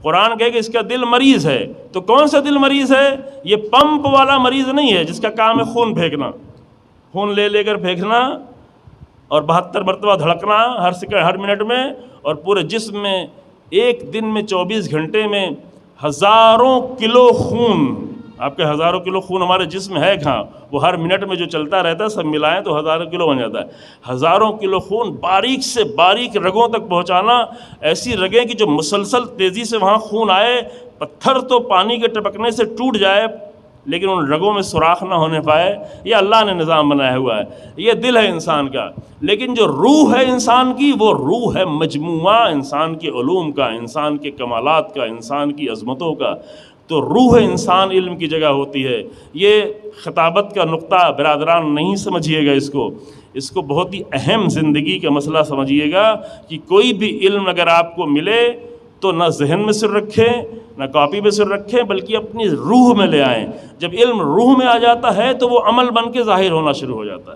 قرآن کہے گا اس کا دل مریض ہے۔ تو کون سا دل مریض ہے؟ یہ پمپ والا مریض نہیں ہے جس کا کام ہے خون پھینکنا، خون لے کر پھینکنا اور 72 مرتبہ دھڑکنا ہر منٹ میں، اور پورے جسم میں ایک دن میں 24 گھنٹے میں ہزاروں کلو خون، آپ کے ہزاروں کلو خون ہمارے جسم ہے کہاں، وہ ہر منٹ میں جو چلتا رہتا ہے سب ملائیں تو ہزاروں کلو بن جاتا ہے۔ ہزاروں کلو خون باریک سے باریک رگوں تک پہنچانا، ایسی رگیں کہ جو مسلسل تیزی سے وہاں خون آئے، پتھر تو پانی کے ٹپکنے سے ٹوٹ جائے لیکن ان رگوں میں سوراخ نہ ہونے پائے، یہ اللہ نے نظام بنایا ہوا ہے۔ یہ دل ہے انسان کا، لیکن جو روح ہے انسان کی، وہ روح ہے مجموعہ انسان کے علوم کا، انسان کے کمالات کا، انسان کی عظمتوں کا۔ تو روح انسان علم کی جگہ ہوتی ہے۔ یہ خطابت کا نقطہ برادران نہیں سمجھیے گا، اس کو بہت ہی اہم زندگی کا مسئلہ سمجھیے گا کہ کوئی بھی علم اگر آپ کو ملے تو نہ ذہن میں سر رکھیں نہ کاپی میں سر رکھیں، بلکہ اپنی روح میں لے آئیں۔ جب علم روح میں آ جاتا ہے تو وہ عمل بن کے ظاہر ہونا شروع ہو جاتا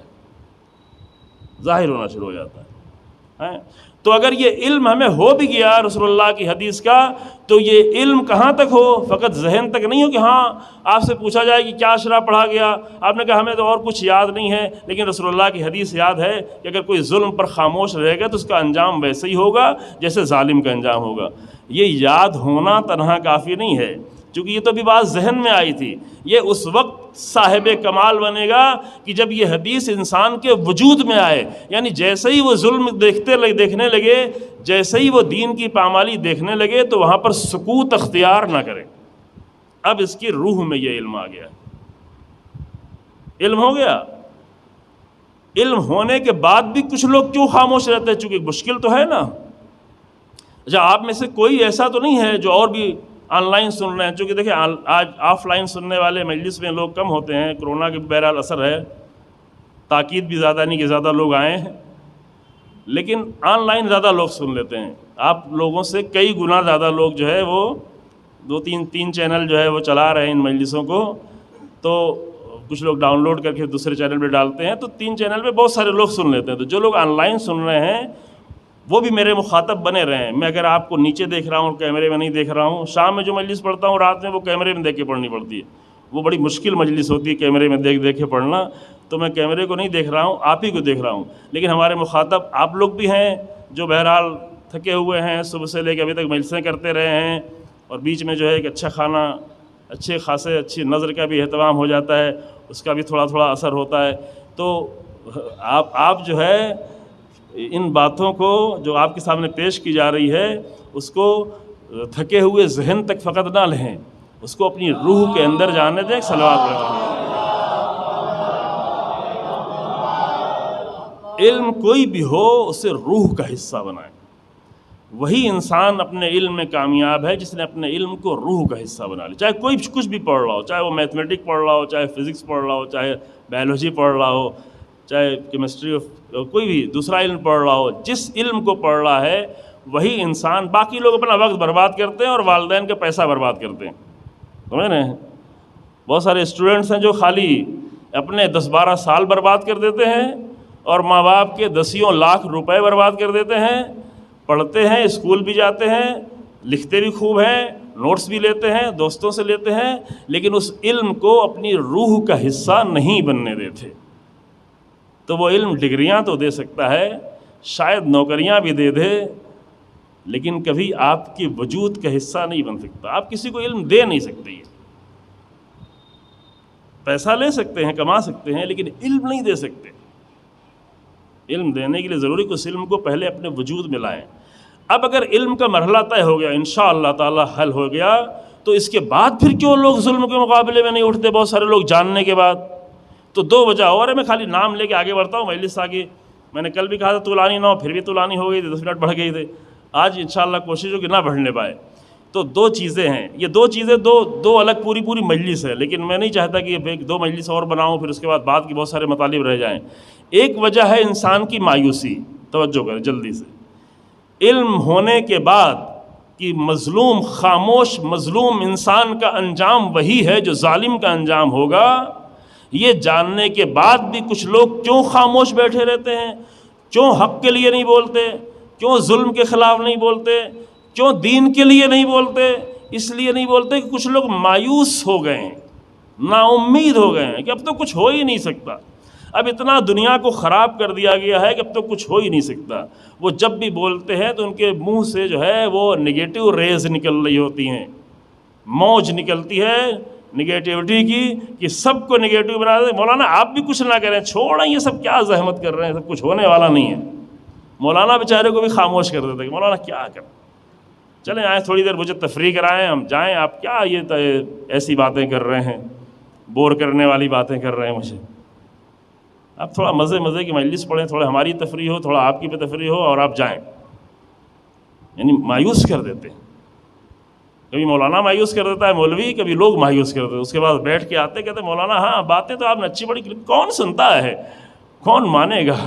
ہے۔ تو اگر یہ علم ہمیں ہو بھی گیا رسول اللہ کی حدیث کا، تو یہ علم کہاں تک ہو؟ فقط ذہن تک نہیں ہو کہ ہاں آپ سے پوچھا جائے کہ کیا اشرا پڑھا گیا، آپ نے کہا ہمیں تو اور کچھ یاد نہیں ہے، لیکن رسول اللہ کی حدیث یاد ہے کہ اگر کوئی ظلم پر خاموش رہے گا تو اس کا انجام ویسے ہی ہوگا جیسے ظالم کا انجام ہوگا۔ یہ یاد ہونا تنہا کافی نہیں ہے، چونکہ یہ تو بھی بات ذہن میں آئی تھی، یہ اس وقت صاحب کمال بنے گا کہ جب یہ حدیث انسان کے وجود میں آئے، یعنی جیسے ہی وہ ظلم دیکھنے لگے، جیسے ہی وہ دین کی پامالی دیکھنے لگے تو وہاں پر سکوت اختیار نہ کرے۔ اب اس کی روح میں یہ علم آ گیا، علم ہو گیا۔ علم ہونے کے بعد بھی کچھ لوگ کیوں خاموش رہتے ہیں؟ چونکہ مشکل تو ہے نا۔ اچھا، آپ میں سے کوئی ایسا تو نہیں ہے جو اور بھی آن لائن سن رہے ہیں؟ چونکہ دیکھیں آج آف لائن سننے والے مجلس میں لوگ کم ہوتے ہیں، کرونا کے بہرحال اثر ہے، تاکید بھی زیادہ نہیں کہ زیادہ لوگ آئے ہیں، لیکن آن لائن زیادہ لوگ سن لیتے ہیں۔ آپ لوگوں سے کئی گنا زیادہ لوگ جو ہے وہ تین چینل جو ہے وہ چلا رہے ہیں ان مجلسوں کو، تو کچھ لوگ ڈاؤن لوڈ کر کے دوسرے چینل پہ ڈالتے ہیں، تو 3 چینل پہ بہت سارے لوگ سن لیتے ہیں۔ تو جو لوگ آن لائن سن رہے ہیں وہ بھی میرے مخاطب بنے رہے ہیں۔ میں اگر آپ کو نیچے دیکھ رہا ہوں، کیمرے میں نہیں دیکھ رہا ہوں، شام میں جو مجلس پڑھتا ہوں رات میں وہ کیمرے میں دیکھ کے پڑھنی پڑتی ہے، وہ بڑی مشکل مجلس ہوتی ہے کیمرے میں دیکھ کے پڑھنا، تو میں کیمرے کو نہیں دیکھ رہا ہوں، آپ ہی کو دیکھ رہا ہوں۔ لیکن ہمارے مخاطب آپ لوگ بھی ہیں جو بہرحال تھکے ہوئے ہیں، صبح سے لے کے ابھی تک مجلسیں کرتے رہے ہیں، اور بیچ میں جو ہے کہ اچھا کھانا، اچھی نظر کا بھی اہتمام ہو جاتا ہے، اس کا بھی تھوڑا اثر ہوتا ہے۔ تو آپ جو ہے ان باتوں کو جو آپ کے سامنے پیش کی جا رہی ہے اس کو تھکے ہوئے ذہن تک فقط نہ لیں، اس کو اپنی روح کے اندر جانے دیں۔ صلوات پڑھیں۔ علم کوئی بھی ہو اسے روح کا حصہ بنائیں، وہی انسان اپنے علم میں کامیاب ہے جس نے اپنے علم کو روح کا حصہ بنا لیا۔ چاہے کوئی کچھ بھی پڑھ رہا ہو، چاہے وہ میتھمیٹک پڑھ رہا ہو، چاہے فزکس پڑھ رہا ہو، چاہے بایولوجی پڑھ رہا ہو، چاہے کیمسٹری، کوئی بھی دوسرا علم پڑھ رہا ہو، جس علم کو پڑھ رہا ہے وہی انسان۔ باقی لوگ اپنا وقت برباد کرتے ہیں اور والدین کا پیسہ برباد کرتے ہیں، سمجھ رہے ہیں؟ بہت سارے اسٹوڈنٹس ہیں جو خالی اپنے 10-12 سال برباد کر دیتے ہیں اور ماں باپ کے 10 لاکھ روپے برباد کر دیتے ہیں۔ پڑھتے ہیں، اسکول بھی جاتے ہیں، لکھتے بھی خوب ہیں، نوٹس بھی لیتے ہیں، دوستوں سے لیتے ہیں، لیکن اس علم کو اپنی روح کا حصہ نہیں بننے دیتے۔ تو وہ علم ڈگریاں تو دے سکتا ہے، شاید نوکریاں بھی دے دے، لیکن کبھی آپ کے وجود کا حصہ نہیں بن سکتا۔ آپ کسی کو علم دے نہیں سکتے، پیسہ لے سکتے ہیں، کما سکتے ہیں، لیکن علم نہیں دے سکتے۔ علم دینے کے لیے ضروری کہ اس علم کو پہلے اپنے وجود میں لائیں۔ اب اگر علم کا مرحلہ طے ہو گیا، انشاءاللہ تعالی حل ہو گیا، تو اس کے بعد پھر کیوں لوگ ظلم کے مقابلے میں نہیں اٹھتے؟ بہت سارے لوگ جاننے کے بعد تو 2 وجہ اور ہے۔ میں خالی نام لے کے آگے بڑھتا ہوں، مجلس آگے میں نے کل بھی کہا تھا طولانی نہ ہو، پھر بھی طولانی ہو گئی تھی، 10 منٹ بڑھ گئی تھے۔ آج انشاءاللہ کوشش ہو کہ نہ بڑھنے پائے۔ تو 2 چیزیں ہیں، یہ 2 چیزیں دو الگ پوری مجلس ہے، لیکن میں نہیں چاہتا کہ 2 مجلس اور بناؤں پھر اس کے بعد کی بہت سارے مطالب رہ جائیں۔ ایک وجہ ہے انسان کی مایوسی، توجہ کریں جلدی سے. علم ہونے کے بعد کہ مظلوم خاموش مظلوم انسان کا انجام وہی ہے جو ظالم کا انجام ہوگا، یہ جاننے کے بعد بھی کچھ لوگ کیوں خاموش بیٹھے رہتے ہیں، کیوں حق کے لیے نہیں بولتے، کیوں ظلم کے خلاف نہیں بولتے، کیوں دین کے لیے نہیں بولتے؟ اس لیے نہیں بولتے کہ کچھ لوگ مایوس ہو گئے ہیں، نا امید ہو گئے ہیں کہ اب تو کچھ ہو ہی نہیں سکتا. اب اتنا دنیا کو خراب کر دیا گیا ہے کہ اب تو کچھ ہو ہی نہیں سکتا. وہ جب بھی بولتے ہیں تو ان کے منہ سے جو ہے وہ نگیٹو ریز نکل رہی ہوتی ہیں، موج نکلتی ہے نگیٹیوٹی کی کہ سب کو نگیٹو بنا دے. مولانا آپ بھی کچھ نہ کریں، چھوڑیں یہ سب کیا زحمت کر رہے ہیں، سب کچھ ہونے والا نہیں ہے. مولانا بیچارے کو بھی خاموش کر دیتے کہ مولانا کیا کریں، چلیں آئیں تھوڑی دیر مجھے تفریح کرائیں، ہم جائیں، آپ کیا یہ ایسی باتیں کر رہے ہیں، بور کرنے والی باتیں کر رہے ہیں مجھے. آپ تھوڑا مزے کی مجلس پڑھیں، تھوڑا ہماری تفریح ہو، تھوڑا آپ کی بھی تفریح ہو، اور آپ جائیں. یعنی مایوس کر دیتے ہیں. کبھی مولانا مایوس کر دیتا ہے مولوی، کبھی لوگ مایوس کر دیتے ہیں. اس کے بعد بیٹھ کے آتے کہتے مولانا ہاں باتیں تو آپ نے اچھی بڑی، کون سنتا ہے، کون مانے گا.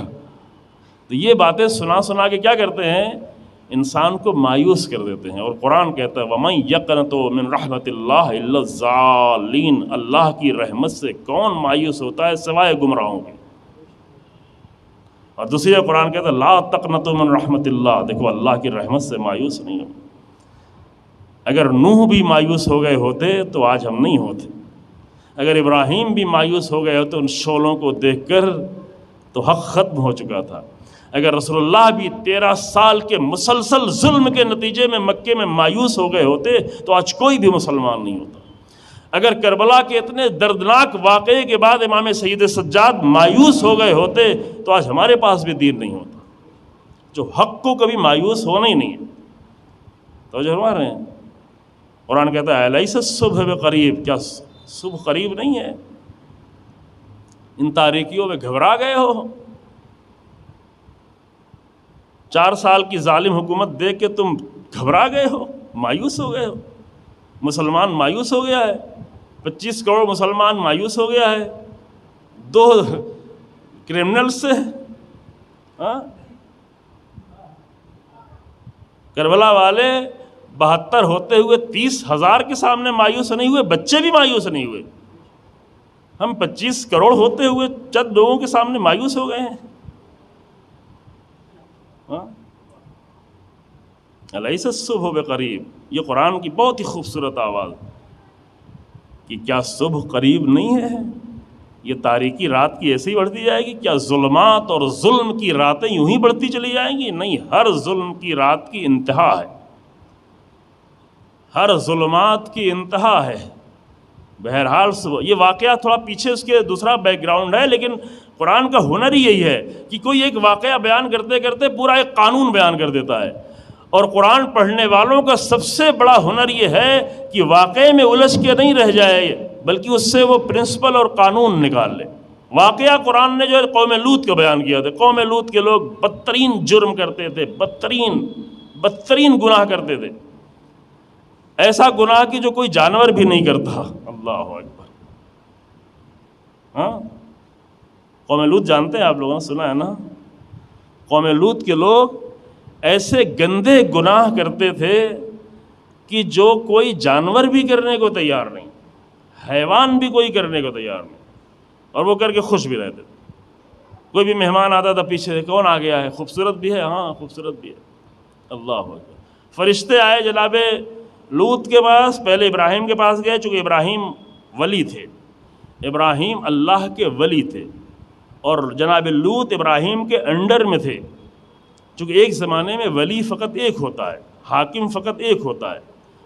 تو یہ باتیں سنا کے کیا کرتے ہیں، انسان کو مایوس کر دیتے ہیں. اور قرآن کہتا ہے وَمَن يَقْنَطُ مِن رَحْمَةِ اللَّهِ إِلَّا الضَّالِّينَ، اللہ کی رحمت سے کون مایوس ہوتا ہے سوائے گمراہوں کے. اور دوسری قرآن کہتا ہے لا تقنطوا من رحمت اللہ، دیکھو اللہ کی رحمت سے مایوس نہیں ہو. اگر نوح بھی مایوس ہو گئے ہوتے تو آج ہم نہیں ہوتے. اگر ابراہیم بھی مایوس ہو گئے ہوتے ان شعلوں کو دیکھ کر تو حق ختم ہو چکا تھا. اگر رسول اللہ بھی 13 سال کے مسلسل ظلم کے نتیجے میں مکے میں مایوس ہو گئے ہوتے تو آج کوئی بھی مسلمان نہیں ہوتا. اگر کربلا کے اتنے دردناک واقعے کے بعد امام سید سجاد مایوس ہو گئے ہوتے تو آج ہمارے پاس بھی دین نہیں ہوتا. جو حق کو کبھی مایوس ہونا ہی نہیں ہے. تو جو ہمارے ہیں قرآن کہتا ہے الیس الصبح بقریب، کیا صبح قریب نہیں ہے؟ ان تاریکیوں میں گھبرا گئے ہو؟ 4 سال کی ظالم حکومت دیکھ کے تم گھبرا گئے ہو، مایوس ہو گئے ہو. مسلمان مایوس ہو گیا ہے، 25 کروڑ مسلمان مایوس ہو گیا ہے 2 کرمنل سے. کربلا والے 72 ہوتے ہوئے 30,000 کے سامنے مایوس نہیں ہوئے، بچے بھی مایوس نہیں ہوئے. ہم 25 کروڑ ہوتے ہوئے چند لوگوں کے سامنے مایوس ہو گئے ہیں. الیس الصبح بقریب، یہ قرآن کی بہت ہی خوبصورت آواز کہ کیا صبح قریب نہیں ہے؟ یہ تاریکی رات کی ایسے ہی بڑھتی جائے گی؟ کیا ظلمات اور ظلم کی راتیں یوں ہی بڑھتی چلی جائیں گی؟ نہیں، ہر ظلم کی رات کی انتہا ہے، ہر ظلمات کی انتہا ہے. بہرحال یہ واقعہ تھوڑا پیچھے اس کے دوسرا بیک گراؤنڈ ہے، لیکن قرآن کا ہنر ہی یہی ہے کہ کوئی ایک واقعہ بیان کرتے کرتے پورا ایک قانون بیان کر دیتا ہے. اور قرآن پڑھنے والوں کا سب سے بڑا ہنر یہ ہے کہ واقعے میں الجھ کے نہیں رہ جائے، بلکہ اس سے وہ پرنسپل اور قانون نکال لے. واقعہ قرآن نے جو ہے قوم لوط کا بیان کیا تھا. قوم لوط کے لوگ بدترین جرم کرتے تھے، بدترین گناہ کرتے تھے، ایسا گناہ کہ جو کوئی جانور بھی نہیں کرتا. اللہ اکبر. قوم لوط جانتے ہیں آپ لوگوں نے سنا ہے نا؟ قوم لوط کے لوگ ایسے گندے گناہ کرتے تھے کہ جو کوئی جانور بھی کرنے کو تیار نہیں، حیوان بھی کوئی کرنے کو تیار نہیں، اور وہ کر کے خوش بھی رہتے تھے. کوئی بھی مہمان آتا تھا پیچھے سے کون آ گیا ہے؟ خوبصورت بھی ہے، ہاں خوبصورت بھی ہے. اللہ اکبر. فرشتے آئے جناب لوط کے پاس، پہلے ابراہیم کے پاس گئے چونکہ ابراہیم ولی تھے، ابراہیم اللہ کے ولی تھے، اور جناب لوط ابراہیم کے انڈر میں تھے. چونکہ ایک زمانے میں ولی فقط ایک ہوتا ہے، حاکم فقط ایک ہوتا ہے،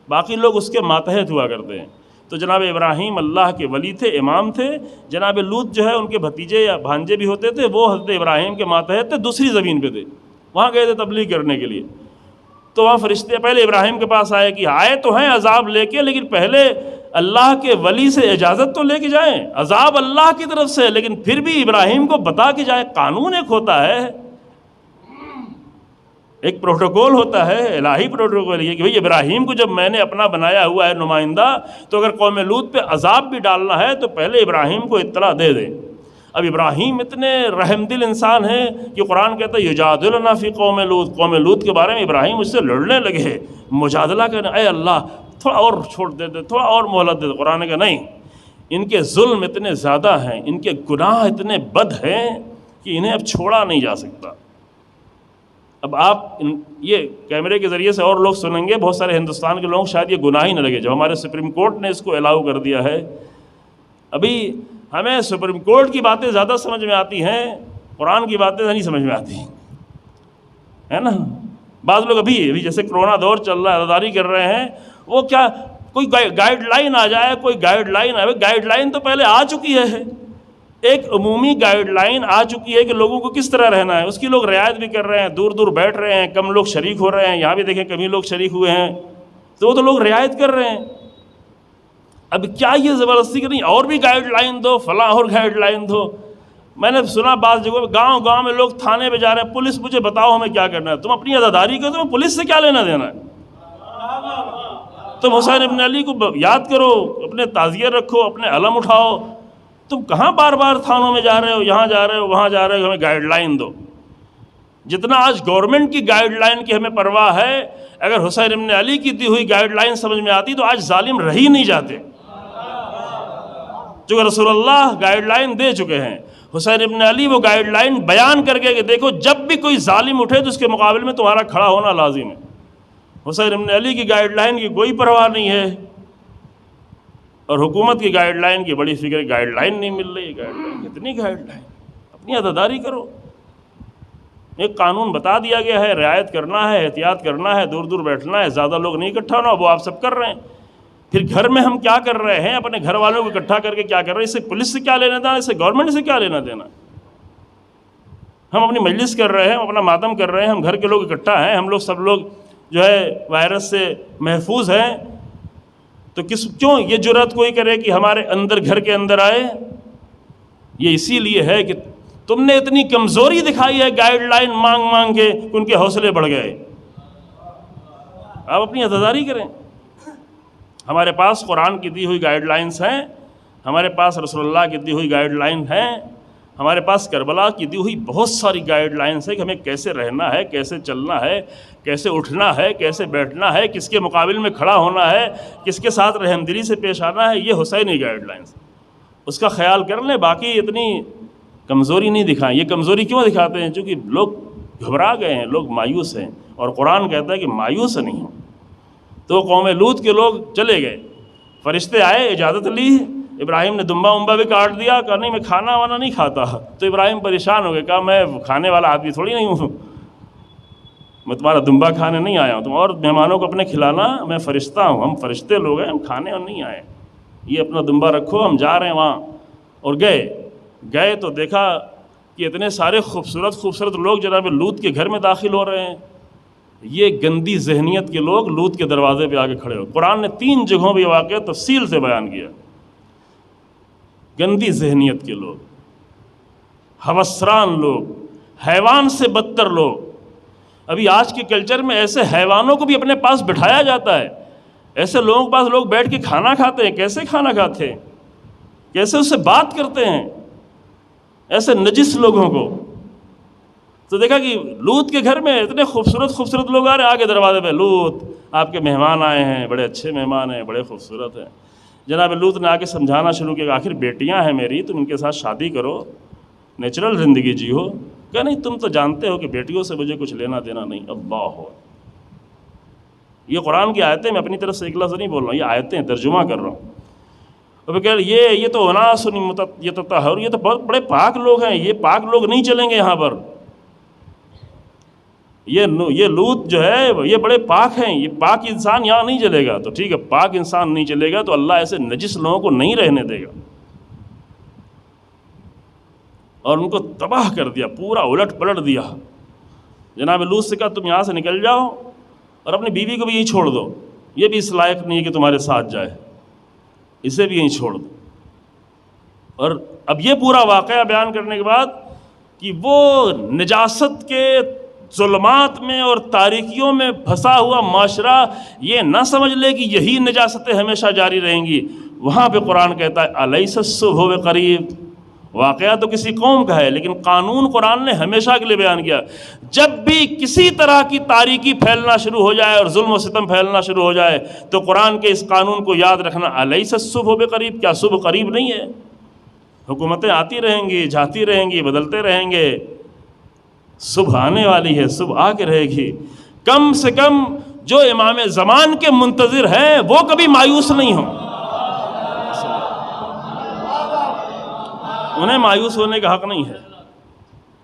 باقی لوگ اس کے ماتحت ہوا کرتے ہیں. تو جناب ابراہیم اللہ کے ولی تھے، امام تھے. جناب لوط جو ہے ان کے بھتیجے یا بھانجے بھی ہوتے تھے، وہ حضرت ابراہیم کے ماتحت تھے، دوسری زمین پہ تھے، وہاں گئے تھے تبلیغ کرنے کے لیے. تو وہاں فرشتے پہلے ابراہیم کے پاس آئے کہ آئے تو ہیں عذاب لے کے، لیکن پہلے اللہ کے ولی سے اجازت تو لے کے جائیں. عذاب اللہ کی طرف سے، لیکن پھر بھی ابراہیم کو بتا کے جائیں. قانون ایک ہوتا ہے، ایک پروٹوکول ہوتا ہے، الہی پروٹوکول یہ کہ بھئی ابراہیم کو جب میں نے اپنا بنایا ہوا ہے نمائندہ، تو اگر قوم لوط پہ عذاب بھی ڈالنا ہے تو پہلے ابراہیم کو اطلاع دے دیں. اب ابراہیم اتنے رحم دل انسان ہیں کہ قرآن کہتا ہے یجادلنا فی قوم لوط، قوم لوط کے بارے میں ابراہیم اس سے لڑنے لگے، مجادلہ کرنے، اے اللہ تھوڑا اور چھوڑ دے دے، تھوڑا اور مہلت دے دے۔ قرآن نے کہا نہیں، ان کے ظلم اتنے زیادہ ہیں، ان کے گناہ اتنے بد ہیں کہ انہیں اب چھوڑا نہیں جا سکتا۔ اب آپ یہ کیمرے کے ذریعے سے اور لوگ سنیں گے، بہت سارے ہندوستان کے لوگ شاید یہ گناہ ہی نہ لگے، جب ہمارے سپریم کورٹ نے اس کو الاؤ کر دیا ہے۔ ابھی ہمیں سپریم کورٹ کی باتیں زیادہ سمجھ میں آتی ہیں، قرآن کی باتیں نہیں سمجھ میں آتی ہے نا۔ بعض لوگ ابھی جیسے کرونا دور چل رہا ہے، عزاداری کر رہے ہیں، وہ کیا کوئی گائیڈ لائن آ جائے، کوئی گائیڈ لائن آئے، گائیڈ لائن تو پہلے آ چکی ہے، ایک عمومی گائیڈ لائن آ چکی ہے کہ لوگوں کو کس طرح رہنا ہے، اس کی لوگ رعایت بھی کر رہے ہیں، دور دور بیٹھ رہے ہیں، کم لوگ شریک ہو رہے ہیں، یہاں بھی دیکھیں کمی لوگ شریک ہوئے ہیں، تو وہ تو لوگ رعایت کر رہے ہیں۔ اب کیا یہ زبردستی کہ نہیں اور بھی گائیڈ لائن دو، فلاں اور گائیڈ لائن دو؟ میں نے سنا بعض جگہوں پہ گاؤں گاؤں میں لوگ تھانے پہ جا رہے ہیں، پولیس مجھے بتاؤ ہمیں کیا کرنا ہے۔ تم اپنی عزاداری کرو، تمہیں پولیس سے کیا لینا دینا ہے؟ تم حسین ابن علی کو یاد کرو، اپنے تعزیے رکھو، اپنے علم اٹھاؤ، تم کہاں بار بار تھانوں میں جا رہے ہو، یہاں جا رہے ہو، وہاں جا رہے ہو، ہمیں گائیڈ لائن دو۔ جتنا آج گورنمنٹ کی گائیڈ لائن کی ہمیں پرواہ ہے، اگر حسین ابن علی کی دی ہوئی گائیڈ لائن سمجھ میں آتی تو آج ظالم رہ ہی نہیں جاتے، جو رسول اللہ گائیڈ لائن دے چکے ہیں۔ حسین ابن علی وہ گائیڈ لائن بیان کر کے کہ دیکھو جب بھی کوئی ظالم اٹھے تو اس کے مقابل میں تمہارا کھڑا ہونا لازم ہے۔ حسین ابن علی کی گائیڈ لائن کی کوئی پرواہ نہیں ہے، اور حکومت کی گائیڈ لائن کی بڑی فکر، گائیڈ لائن نہیں مل رہی، گائیڈ لائن کتنی گائیڈ لائن، اپنی عزاداری کرو۔ ایک قانون بتا دیا گیا ہے، رعایت کرنا ہے، احتیاط کرنا ہے، دور دور بیٹھنا ہے، زیادہ لوگ نہیں اکٹھا ہونا، وہ آپ سب کر رہے ہیں۔ پھر گھر میں ہم کیا کر رہے ہیں، اپنے گھر والوں کو اکٹھا کر کے کیا کر رہے ہیں؟ اس سے پولیس سے کیا لینا دینا، اس سے گورنمنٹ سے کیا لینا دینا؟ ہم اپنی مجلس کر رہے ہیں، ہم اپنا ماتم کر رہے ہیں، ہم گھر کے لوگ اکٹھا ہیں، ہم لوگ سب لوگ جو ہے وائرس سے محفوظ ہیں، تو کیوں یہ جرأت کوئی کرے کہ ہمارے اندر گھر کے اندر آئے؟ یہ اسی لیے ہے کہ تم نے اتنی کمزوری دکھائی ہے گائیڈ لائن مانگ مانگ کے کہ ان کے حوصلے بڑھ گئے۔ آپ اپنی عزاداری کریں۔ ہمارے پاس قرآن کی دی ہوئی گائیڈ لائنز ہیں، ہمارے پاس رسول اللہ کی دی ہوئی گائیڈ لائن ہیں، ہمارے پاس کربلا کی دی ہوئی بہت ساری گائیڈ لائنز ہیں کہ ہمیں کیسے رہنا ہے، کیسے چلنا ہے، کیسے اٹھنا ہے، کیسے بیٹھنا ہے، کس کے مقابل میں کھڑا ہونا ہے، کس کے ساتھ رحمدلی سے پیش آنا ہے۔ یہ حسینی گائیڈ لائنز، اس کا خیال کر لیں، باقی اتنی کمزوری نہیں دکھائیں۔ یہ کمزوری کیوں دکھاتے ہیں؟ چونکہ لوگ گھبرا گئے ہیں، لوگ مایوس ہیں، اور قرآن کہتا ہے کہ مایوس نہیں ہوں۔ تو قوم لوط کے لوگ چلے گئے، فرشتے آئے، اجازت لی، ابراہیم نے دمبا امبا بھی کاٹ دیا، کہا نہیں میں کھانا وانا نہیں کھاتا۔ تو ابراہیم پریشان ہو گئے، کہا میں کھانے والا آدمی تھوڑی نہیں ہوں، میں تمہارا دمبا کھانے نہیں آیا ہوں، تم اور مہمانوں کو اپنے کھلانا، میں فرشتہ ہوں، ہم فرشتے لوگ ہیں، ہم کھانے اور نہیں آئے، یہ اپنا دمبا رکھو، ہم جا رہے ہیں وہاں۔ اور گئے تو دیکھا کہ اتنے سارے خوبصورت لوگ جناب لوط کے گھر میں داخل ہو رہے ہیں۔ یہ گندی ذہنیت کے لوگ لوط کے دروازے پہ آ کے کھڑے ہو۔ قرآن نے 3 جگہوں پہ یہ واقعہ تفصیل سے بیان کیا۔ گندی ذہنیت کے لوگ، ہوسران لوگ، حیوان سے بدتر لوگ۔ ابھی آج کے کلچر میں ایسے حیوانوں کو بھی اپنے پاس بٹھایا جاتا ہے، ایسے لوگوں کے پاس لوگ بیٹھ کے کھانا کھاتے ہیں۔ کیسے کھانا کھاتے ہیں، کیسے اس سے بات کرتے ہیں، ایسے نجس لوگوں کو۔ تو دیکھا کہ لوط کے گھر میں اتنے خوبصورت لوگ آ رہے ہیں، آگے دروازے پہ لوط آپ کے مہمان آئے ہیں، بڑے اچھے مہمان ہیں، بڑے خوبصورت ہیں۔ جناب لوط نے آ کے سمجھانا شروع کیا، آخر بیٹیاں ہیں میری، تم ان کے ساتھ شادی کرو، نیچرل زندگی جیو۔ کہ نہیں تم تو جانتے ہو کہ بیٹیوں سے مجھے کچھ لینا دینا نہیں۔ اللہ ہو، یہ قرآن کی آیتیں، میں اپنی طرف سے ایک لفظ نہیں بول رہا ہوں، یہ آیتیں ترجمہ کر رہا ہوں۔ اور کہہ رہے یہ تو اناس یتطہرون، یہ تو بہت بڑے پاک لوگ ہیں، یہ پاک لوگ نہیں چلیں گے یہاں پر۔ یہ لوط جو ہے یہ بڑے پاک ہیں، یہ پاک انسان یہاں نہیں چلے گا۔ تو ٹھیک ہے، پاک انسان نہیں چلے گا تو اللہ ایسے نجس لوگوں کو نہیں رہنے دے گا، اور ان کو تباہ کر دیا، پورا الٹ پلٹ دیا۔ جناب لوط سے کہا تم یہاں سے نکل جاؤ، اور اپنی بیوی کو بھی یہیں چھوڑ دو، یہ بھی اس لائق نہیں ہے کہ تمہارے ساتھ جائے، اسے بھی یہیں چھوڑ دو۔ اور اب یہ پورا واقعہ بیان کرنے کے بعد کہ وہ نجاست کے ظلمات میں اور تاریکیوں میں پھنسا ہوا معاشرہ یہ نہ سمجھ لے کہ یہی نجاستیں ہمیشہ جاری رہیں گی، وہاں پہ قرآن کہتا ہے الیس الصبح بقریب، واقعہ تو کسی قوم کا ہے، لیکن قانون قرآن نے ہمیشہ کے لیے بیان کیا۔ جب بھی کسی طرح کی تاریکی پھیلنا شروع ہو جائے اور ظلم و ستم پھیلنا شروع ہو جائے تو قرآن کے اس قانون کو یاد رکھنا، الیس الصبح بقریب، کیا صبح قریب نہیں ہے؟ حکومتیں آتی رہیں گی، جاتی رہیں گی، بدلتے رہیں گے، صبح آنے والی ہے، صبح آ کے رہے گی۔ کم سے کم جو امام زمان کے منتظر ہیں وہ کبھی مایوس نہیں ہوں، انہیں مایوس ہونے کا حق نہیں ہے۔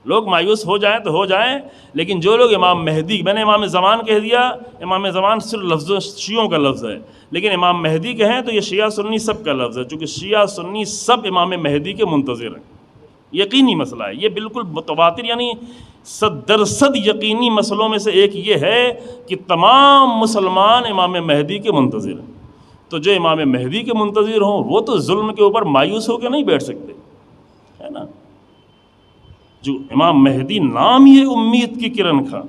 لوگ مایوس ہو جائیں تو ہو جائیں، لیکن جو لوگ امام مہدی، میں نے امام زمان کہہ دیا، امام زمان صرف لفظ شیعوں کا لفظ ہے، لیکن امام مہدی کہیں تو یہ شیعہ سنی سب کا لفظ ہے، چونکہ شیعہ سنی سب امام مہدی کے منتظر ہیں۔ یقینی مسئلہ ہے یہ، بالکل متواتر، یعنی 100% یقینی مسئلوں میں سے ایک یہ ہے کہ تمام مسلمان امام مہدی کے منتظر ہیں۔ تو جو امام مہدی کے منتظر ہوں وہ تو ظلم کے اوپر مایوس ہو کے نہیں بیٹھ سکتے، ہے نا۔ جو امام مہدی نام ہی ہے امید کی کرن کا،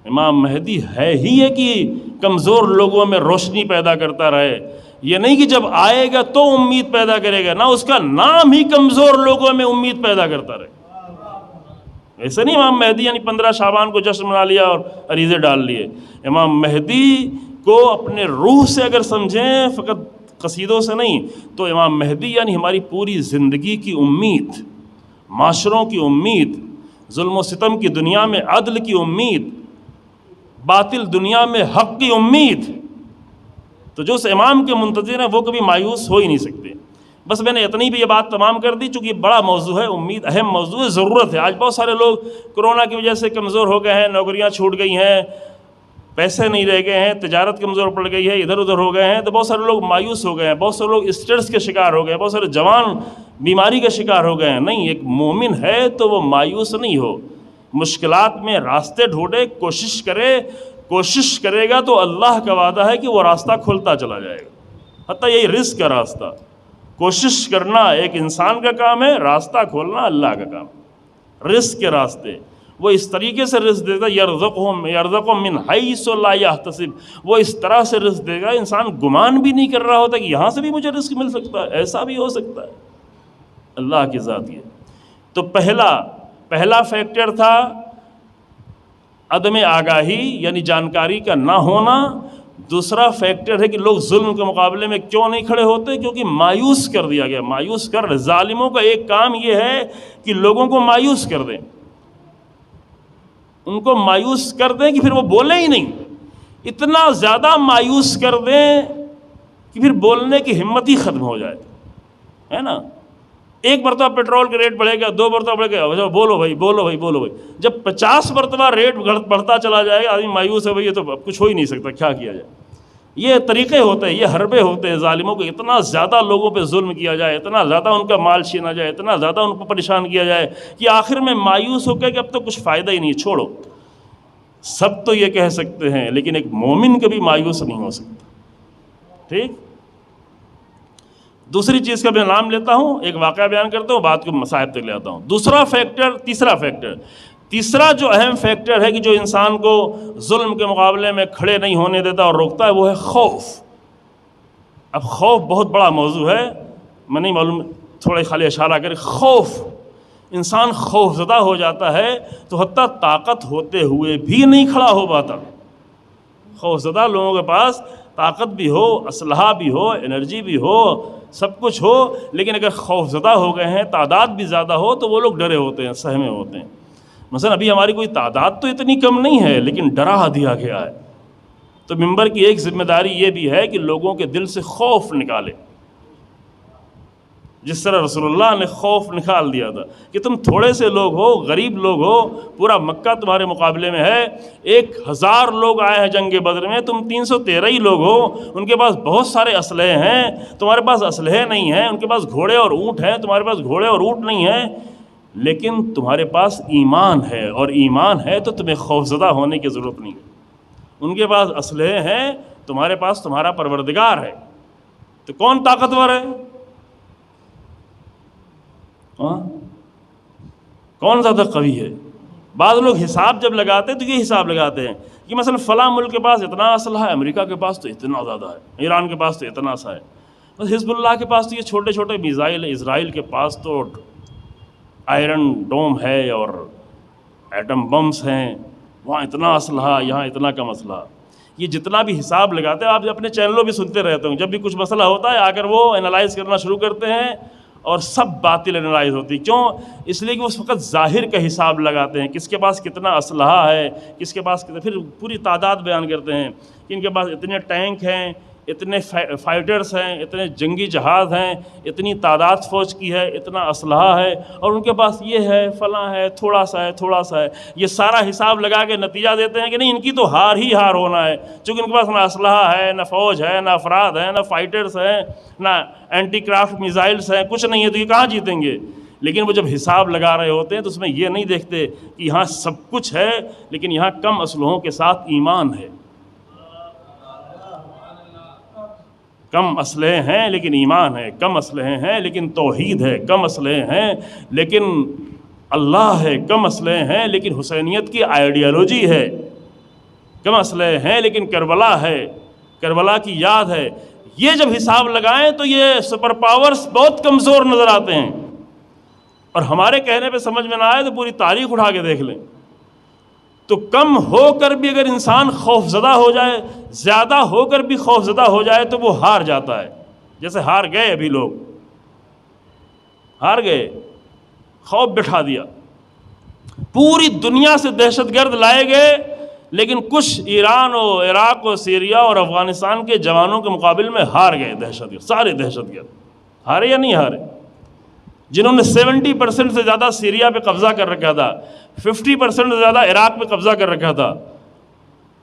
امام مہدی ہے ہی ہے کہ کمزور لوگوں میں روشنی پیدا کرتا رہے، یہ نہیں کہ جب آئے گا تو امید پیدا کرے گا، نہ، اس کا نام ہی کمزور لوگوں میں امید پیدا کرتا رہے۔ ایسے نہیں امام مہدی یعنی 15 شعبان کو جشن منا لیا اور عریضے ڈال لیے۔ امام مہدی کو اپنے روح سے اگر سمجھیں، فقط قصیدوں سے نہیں، تو امام مہدی یعنی ہماری پوری زندگی کی امید، معاشروں کی امید، ظلم و ستم کی دنیا میں عدل کی امید، باطل دنیا میں حق کی امید۔ تو جو اس امام کے منتظر ہیں وہ کبھی مایوس ہو ہی نہیں سکتے۔ بس میں نے اتنی بھی یہ بات تمام کر دی، چونکہ یہ بڑا موضوع ہے، امید اہم موضوع ہے، ضرورت ہے۔ آج بہت سارے لوگ کرونا کی وجہ سے کمزور ہو گئے ہیں، نوکریاں چھوٹ گئی ہیں، پیسے نہیں رہ گئے ہیں، تجارت کمزور پڑ گئی ہے، ادھر ادھر ہو گئے ہیں، تو بہت سارے لوگ مایوس ہو گئے ہیں، بہت سارے لوگ اسٹریس کے شکار ہو گئے ہیں، بہت سارے جوان بیماری کا شکار ہو گئے ہیں۔ نہیں، ایک مومن ہے تو وہ مایوس نہیں ہو، مشکلات میں راستے ڈھونڈے، کوشش کرے گا تو اللہ کا وعدہ ہے کہ وہ راستہ کھلتا چلا جائے گا، حتیٰ یہی رزق کا راستہ۔ کوشش کرنا ایک انسان کا کام ہے، راستہ کھولنا اللہ کا کام۔ رزق کے راستے وہ اس طریقے سے رزق دے گا، یرزقہم من حیث لا یحتسب، وہ اس طرح سے رزق دے گا انسان گمان بھی نہیں کر رہا ہوتا کہ یہاں سے بھی مجھے رزق مل سکتا ہے، ایسا بھی ہو سکتا ہے، اللہ کی ذات یہ۔ تو پہلا فیکٹر تھا عدم آگاہی، یعنی جانکاری کا نہ ہونا۔ دوسرا فیکٹر ہے کہ لوگ ظلم کے مقابلے میں کیوں نہیں کھڑے ہوتے؟ کیونکہ مایوس کر دیا گیا، مایوس کر رہے۔ ظالموں کا ایک کام یہ ہے کہ لوگوں کو مایوس کر دیں، ان کو مایوس کر دیں کہ پھر وہ بولیں ہی نہیں، اتنا زیادہ مایوس کر دیں کہ پھر بولنے کی ہمت ہی ختم ہو جائے، ہے نا۔ ایک مرتبہ پیٹرول کا ریٹ بڑھے گا، 2 مرتبہ بڑھے گا، بولو بھائی بولو بھائی بولو بھائی۔ جب 50 مرتبہ ریٹ بڑھتا چلا جائے گا، آدمی مایوس ہے، بھائی یہ تو اب کچھ ہو ہی نہیں سکتا، کیا کیا جائے۔ یہ طریقے ہوتے ہیں، یہ حربے ہوتے ہیں ظالموں کو، اتنا زیادہ لوگوں پہ ظلم کیا جائے، اتنا زیادہ ان کا مال چھینا جائے، اتنا زیادہ ان کو پریشان کیا جائے کہ آخر میں مایوس ہو کے کہ اب تو کچھ فائدہ ہی نہیں، چھوڑو۔ سب تو یہ کہہ سکتے ہیں، لیکن ایک مومن کبھی مایوس نہیں ہو سکتا، ٹھیک۔ دوسری چیز کا میں نام لیتا ہوں، ایک واقعہ بیان کرتا ہوں، بات کو مصائب تک لے آتا ہوں۔ تیسرا جو اہم فیکٹر ہے کہ جو انسان کو ظلم کے مقابلے میں کھڑے نہیں ہونے دیتا اور روکتا ہے، وہ ہے خوف۔ اب خوف بہت بڑا موضوع ہے، میں نہیں معلوم، تھوڑا خالی اشارہ کریں۔ خوف، انسان خوف زدہ ہو جاتا ہے تو حتیٰ طاقت ہوتے ہوئے بھی نہیں کھڑا ہو پاتا۔ خوف زدہ لوگوں کے پاس طاقت بھی ہو، اسلحہ بھی ہو، انرجی بھی ہو، سب کچھ ہو، لیکن اگر خوف زدہ ہو گئے ہیں، تعداد بھی زیادہ ہو، تو وہ لوگ ڈرے ہوتے ہیں، سہمے ہوتے ہیں۔ مثلا ابھی ہماری کوئی تعداد تو اتنی کم نہیں ہے، لیکن ڈرا دیا گیا ہے۔ تو ممبر کی ایک ذمہ داری یہ بھی ہے کہ لوگوں کے دل سے خوف نکالے، جس طرح رسول اللہ نے خوف نکال دیا تھا کہ تم تھوڑے سے لوگ ہو، غریب لوگ ہو، پورا مکہ تمہارے مقابلے میں ہے، 1000 لوگ آئے ہیں جنگ بدر میں، تم 313 ہی لوگ ہو، ان کے پاس بہت سارے اسلحے ہیں، تمہارے پاس اسلحے نہیں ہیں، ان کے پاس گھوڑے اور اونٹ ہیں، تمہارے پاس گھوڑے اور اونٹ نہیں ہیں، لیکن تمہارے پاس ایمان ہے، اور ایمان ہے تو تمہیں خوفزدہ ہونے کی ضرورت نہیں ہے۔ ان کے پاس اسلحے ہیں، تمہارے پاس تمہارا پروردگار ہے، تو کون طاقتور ہے؟ کون زیادہ قوی ہے؟ بعض لوگ حساب جب لگاتے ہیں تو یہ حساب لگاتے ہیں کہ مثلا فلاں ملک کے پاس اتنا اسلحہ ہے، امریکہ کے پاس تو اتنا زیادہ ہے، ایران کے پاس تو اتنا سا ہے، بس حزب اللہ کے پاس تو یہ چھوٹے چھوٹے میزائل ہیں، اسرائیل کے پاس تو آئرن ڈوم ہے اور ایٹم بمس ہیں، وہاں اتنا اسلحہ، یہاں اتنا کم اسلحہ. یہ جتنا بھی حساب لگاتے ہیں، آپ اپنے چینلوں بھی سنتے رہتے ہوں، جب بھی کچھ مسئلہ ہوتا ہے آ کر وہ انالائز کرنا شروع کرتے ہیں اور سب باطل انالائز ہوتی. کیوں؟ اس لیے کہ اس وقت ظاہر کا حساب لگاتے ہیں، کس کے پاس کتنا اسلحہ ہے، کس کے پاس کتنا، پھر پوری تعداد بیان کرتے ہیں کہ ان کے پاس اتنے ٹینک ہیں، اتنے فائٹرز ہیں، اتنے جنگی جہاز ہیں، اتنی تعداد فوج کی ہے، اتنا اسلحہ ہے، اور ان کے پاس یہ ہے، فلاں ہے، تھوڑا سا ہے، تھوڑا سا ہے. یہ سارا حساب لگا کے نتیجہ دیتے ہیں کہ نہیں، ان کی تو ہار ہی ہار ہونا ہے، چونکہ ان کے پاس نہ اسلحہ ہے، نہ فوج ہے، نہ افراد ہیں، نہ فائٹرز ہیں، نہ اینٹی کرافٹ میزائلس ہیں، کچھ نہیں ہے، تو یہ کہاں جیتیں گے. لیکن وہ جب حساب لگا رہے ہوتے ہیں تو اس میں یہ نہیں دیکھتے کہ یہاں سب کچھ ہے لیکن یہاں کم اسلحوں کے ساتھ ایمان ہے. کم اسلحے ہیں لیکن ایمان ہے، کم اسلحے ہیں لیکن توحید ہے، کم اسلحے ہیں لیکن اللہ ہے، کم اسلحے ہیں لیکن حسینیت کی آئیڈیالوجی ہے، کم اسلحے ہیں لیکن کربلا ہے، کربلا کی یاد ہے. یہ جب حساب لگائیں تو یہ سپر پاورز بہت کمزور نظر آتے ہیں، اور ہمارے کہنے پہ سمجھ میں نہ آئے تو پوری تاریخ اٹھا کے دیکھ لیں. تو کم ہو کر بھی اگر انسان خوف زدہ ہو جائے، زیادہ ہو کر بھی خوف زدہ ہو جائے تو وہ ہار جاتا ہے. جیسے ہار گئے، ابھی لوگ ہار گئے، خوف بٹھا دیا، پوری دنیا سے دہشت گرد لائے گئے، لیکن کچھ ایران و عراق و سیریا اور افغانستان کے جوانوں کے مقابل میں ہار گئے دہشت گرد. سارے دہشت گرد ہارے یا نہیں ہارے؟ جنہوں نے 70% سے زیادہ سیریا پہ قبضہ کر رکھا تھا، 50% سے زیادہ عراق پہ قبضہ کر رکھا تھا،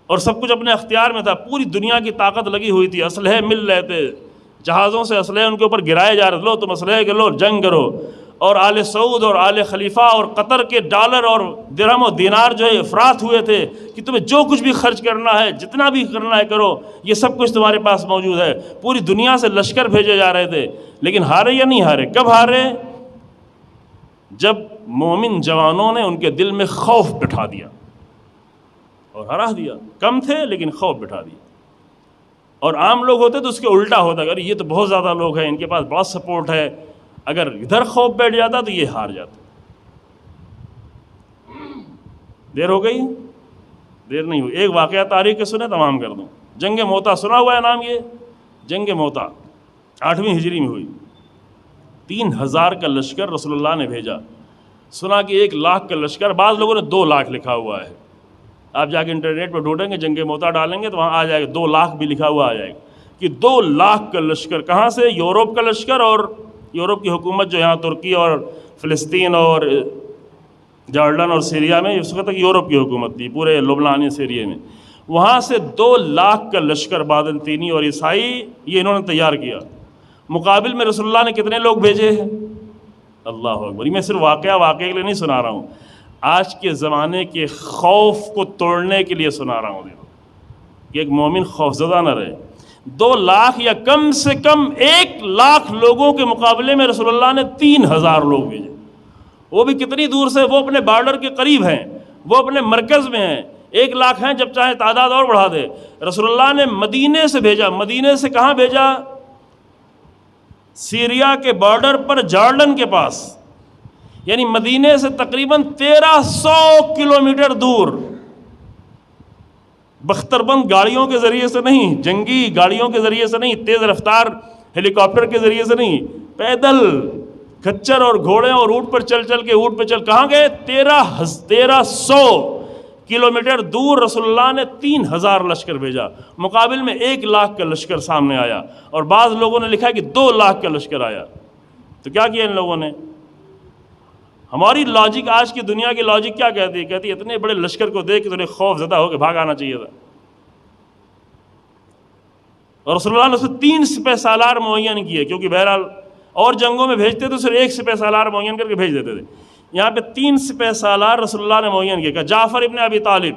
اور سب کچھ اپنے اختیار میں تھا، پوری دنیا کی طاقت لگی ہوئی تھی، اسلحے مل رہے تھے، جہازوں سے اسلحے ان کے اوپر گرائے جا رہے تھے، لو تم اسلحے کے لو، جنگ کرو. اور آل سعود اور آل خلیفہ اور قطر کے ڈالر اور درہم و دینار جو ہے افراط ہوئے تھے کہ تمہیں جو کچھ بھی خرچ کرنا ہے، جتنا بھی کرنا ہے کرو، یہ سب کچھ تمہارے پاس موجود ہے. پوری دنیا سے لشکر بھیجے جا رہے تھے، لیکن ہارے یا نہیں ہارے؟ کب ہارے؟ جب مومن جوانوں نے ان کے دل میں خوف بٹھا دیا اور ہرا دیا. کم تھے لیکن خوف بٹھا دیا. اور عام لوگ ہوتے تو اس کے الٹا ہوتا، اگر یہ تو بہت زیادہ لوگ ہیں، ان کے پاس بہت سپورٹ ہے، اگر ادھر خوف بیٹھ جاتا تو یہ ہار جاتا. دیر ہو گئی؟ دیر نہیں ہوئی. ایک واقعہ تاریخ کے سنے، تمام کر دوں. جنگ موتا سنا ہوا ہے نام؟ یہ جنگ موتا 8ویں ہجری میں ہوئی. 3000 کا لشکر رسول اللہ نے بھیجا. سنا کہ 1 لاکھ کا لشکر، بعض لوگوں نے 2 لاکھ لکھا ہوا ہے. آپ جا کے انٹرنیٹ پہ ڈھونڈیں گے، جنگ موتا ڈالیں گے تو وہاں آ جائے گا، 2 لاکھ بھی لکھا ہوا آ جائے گا کہ 2 لاکھ کا لشکر. کہاں سے؟ یورپ کا لشکر، اور یورپ کی حکومت جو یہاں ترکی اور فلسطین اور جارڈن اور سیریا میں، اس وقت تک یورپ کی حکومت تھی، پورے لبنان سیریا میں. وہاں سے 2 لاکھ کا لشکر بادنطینی اور عیسائی یہ انہوں نے تیار کیا. مقابل میں رسول اللہ نے کتنے لوگ بھیجے ہیں؟ اللہ اکبر. میں صرف واقعے کے لیے نہیں سنا رہا ہوں، آج کے زمانے کے خوف کو توڑنے کے لیے سنا رہا ہوں کہ ایک مومن خوف زدہ نہ رہے. 2 لاکھ یا کم سے کم 1 لاکھ لوگوں کے مقابلے میں رسول اللہ نے 3000 لوگ بھیجے. وہ بھی کتنی دور سے؟ وہ اپنے بارڈر کے قریب ہیں، وہ اپنے مرکز میں ہیں. 1 لاکھ ہیں، جب چاہے تعداد اور بڑھا دے. رسول اللہ نے مدینے سے بھیجا. مدینے سے کہاں بھیجا؟ سیریا کے بارڈر پر، جارڈن کے پاس، یعنی مدینے سے تقریباً 1300 کلومیٹر دور. بختر بند گاڑیوں کے ذریعے سے نہیں، جنگی گاڑیوں کے ذریعے سے نہیں، تیز رفتار ہیلی کاپٹر کے ذریعے سے نہیں، پیدل کھچر اور گھوڑے اور اونٹ پر چل کہاں گئے؟ 1300 کلومیٹر دور رسول اللہ نے 3000 لشکر بھیجا. مقابل میں 1 لاکھ کا لشکر سامنے آیا، اور بعض لوگوں نے لکھا ہے کہ 2 لاکھ کا لشکر آیا. تو کیا کیا ان لوگوں نے؟ ہماری لاجک، آج کی دنیا کی لاجک کیا کہتی ہے؟ کہتی ہے اتنے بڑے لشکر کو دیکھ کے تمہیں خوف زدہ ہو کے بھاگ آنا چاہیے تھا. اور رسول اللہ نے اسے 3 سپہ سالار معین کیے، کیونکہ بہرحال اور جنگوں میں بھیجتے تو صرف 1 سپہ سالار معین کر کے بھیج دیتے تھے. یہاں پہ 3 سپہ سالار رسول اللہ نے معین کیا. جعفر ابن ابی طالب.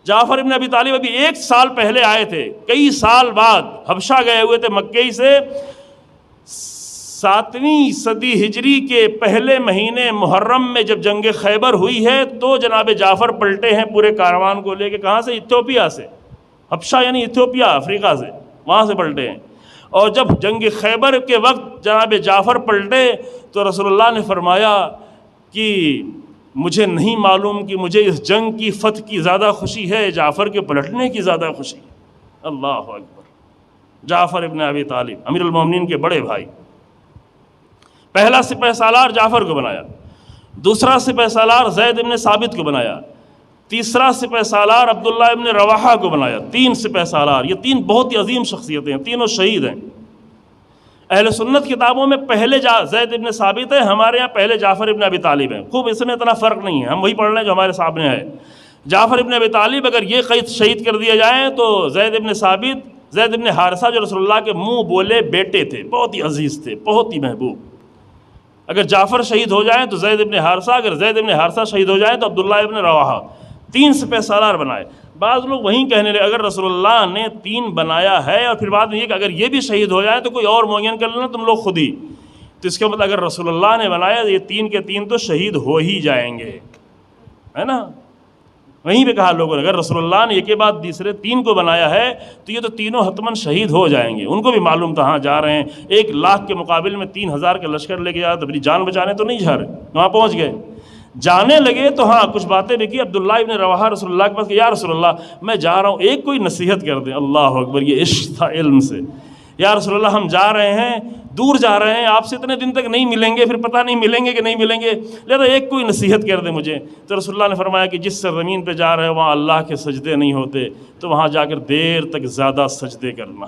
جعفر ابن ابی طالب ابھی 1 سال پہلے آئے تھے، کئی سال بعد حبشہ گئے ہوئے تھے مکے سے. 7ویں صدی ہجری کے پہلے مہینے محرم میں جب جنگ خیبر ہوئی ہے تو جناب جعفر پلٹے ہیں پورے کاروان کو لے کے. کہاں سے؟ ایتھوپیا سے. حبشہ یعنی ایتھوپیا، افریقہ سے. وہاں سے پلٹے ہیں۔ اور جب جنگ خیبر کے وقت جناب جعفر پلٹے تو رسول اللہ نے فرمایا کہ مجھے نہیں معلوم کہ مجھے اس جنگ کی فتح کی زیادہ خوشی ہے، جعفر کے پلٹنے کی زیادہ خوشی ہے۔ اللہ اکبر۔ جعفر ابن ابی طالب امیر المومنین کے بڑے بھائی، پہلا سپہ سالار جعفر کو بنایا، دوسرا سپہ سالار زید ابن ثابت کو بنایا، تیسرا سپہ سالار عبداللہ ابن رواحہ کو بنایا۔ 3 سپہ سالار، یہ 3 بہت ہی عظیم شخصیتیں ہیں، تینوں شہید ہیں۔ اہل سنت کتابوں میں پہلے زید ابن ثابت ہے، ہمارے یہاں پہلے جعفر ابن ابی طالب ہیں۔ خوب اس میں اتنا فرق نہیں ہے، ہم وہی پڑھ رہے ہیں جو ہمارے سامنے ہے۔ جعفر ابن ابی طالب اگر یہ قید شہید کر دیا جائے تو زید ابن ثابت، زید ابن حارثہ جو رسول اللہ کے منہ بولے بیٹے تھے، بہت ہی عزیز تھے، بہت ہی محبوب، اگر جعفر شہید ہو جائیں تو زید ابن حارثہ، اگر زید ابن حارثہ شہید ہو جائیں تو عبداللہ ابن رواحہ۔ 3 سپہ سالار بنائے۔ بعض لوگ وہیں کہنے لگے اگر رسول اللہ نے 3 بنایا ہے اور پھر بعد میں یہ کہ اگر یہ بھی شہید ہو جائے تو کوئی اور معین کر لینا تم لوگ خود ہی، تو اس کے مطلب اگر رسول اللہ نے بنایا یہ 3 کے 3 تو شہید ہو ہی جائیں گے، ہے نا؟ وہیں پہ کہا لوگوں نے اگر رسول اللہ نے ایک کے بعد تیسرے 3 کو بنایا ہے تو یہ تو تینوں حتماً شہید ہو جائیں گے۔ ان کو بھی معلوم تھا ہاں جا رہے ہیں 1 لاکھ کے مقابل میں 3000 کا لشکر لے کے جا رہے تو اپنی جان بچانے تو نہیں جا رہے، وہاں پہنچ گئے، جانے لگے تو ہاں کچھ باتیں بھی کی۔ عبداللہ ابن رواحہ رسول اللہ کے پاس کہ یا رسول اللہ میں جا رہا ہوں، ایک کوئی نصیحت کر دیں۔ اللہ اکبر، یہ عشق تھا علم سے۔ یا رسول اللہ ہم جا رہے ہیں، دور جا رہے ہیں، آپ سے اتنے دن تک نہیں ملیں گے، پھر پتہ نہیں ملیں گے کہ نہیں ملیں گے، لہذا ایک کوئی نصیحت کر دیں مجھے۔ تو رسول اللہ نے فرمایا کہ جس سرزمین پہ جا رہے ہو وہاں اللہ کے سجدے نہیں ہوتے، تو وہاں جا کر دیر تک زیادہ سجدے کرنا۔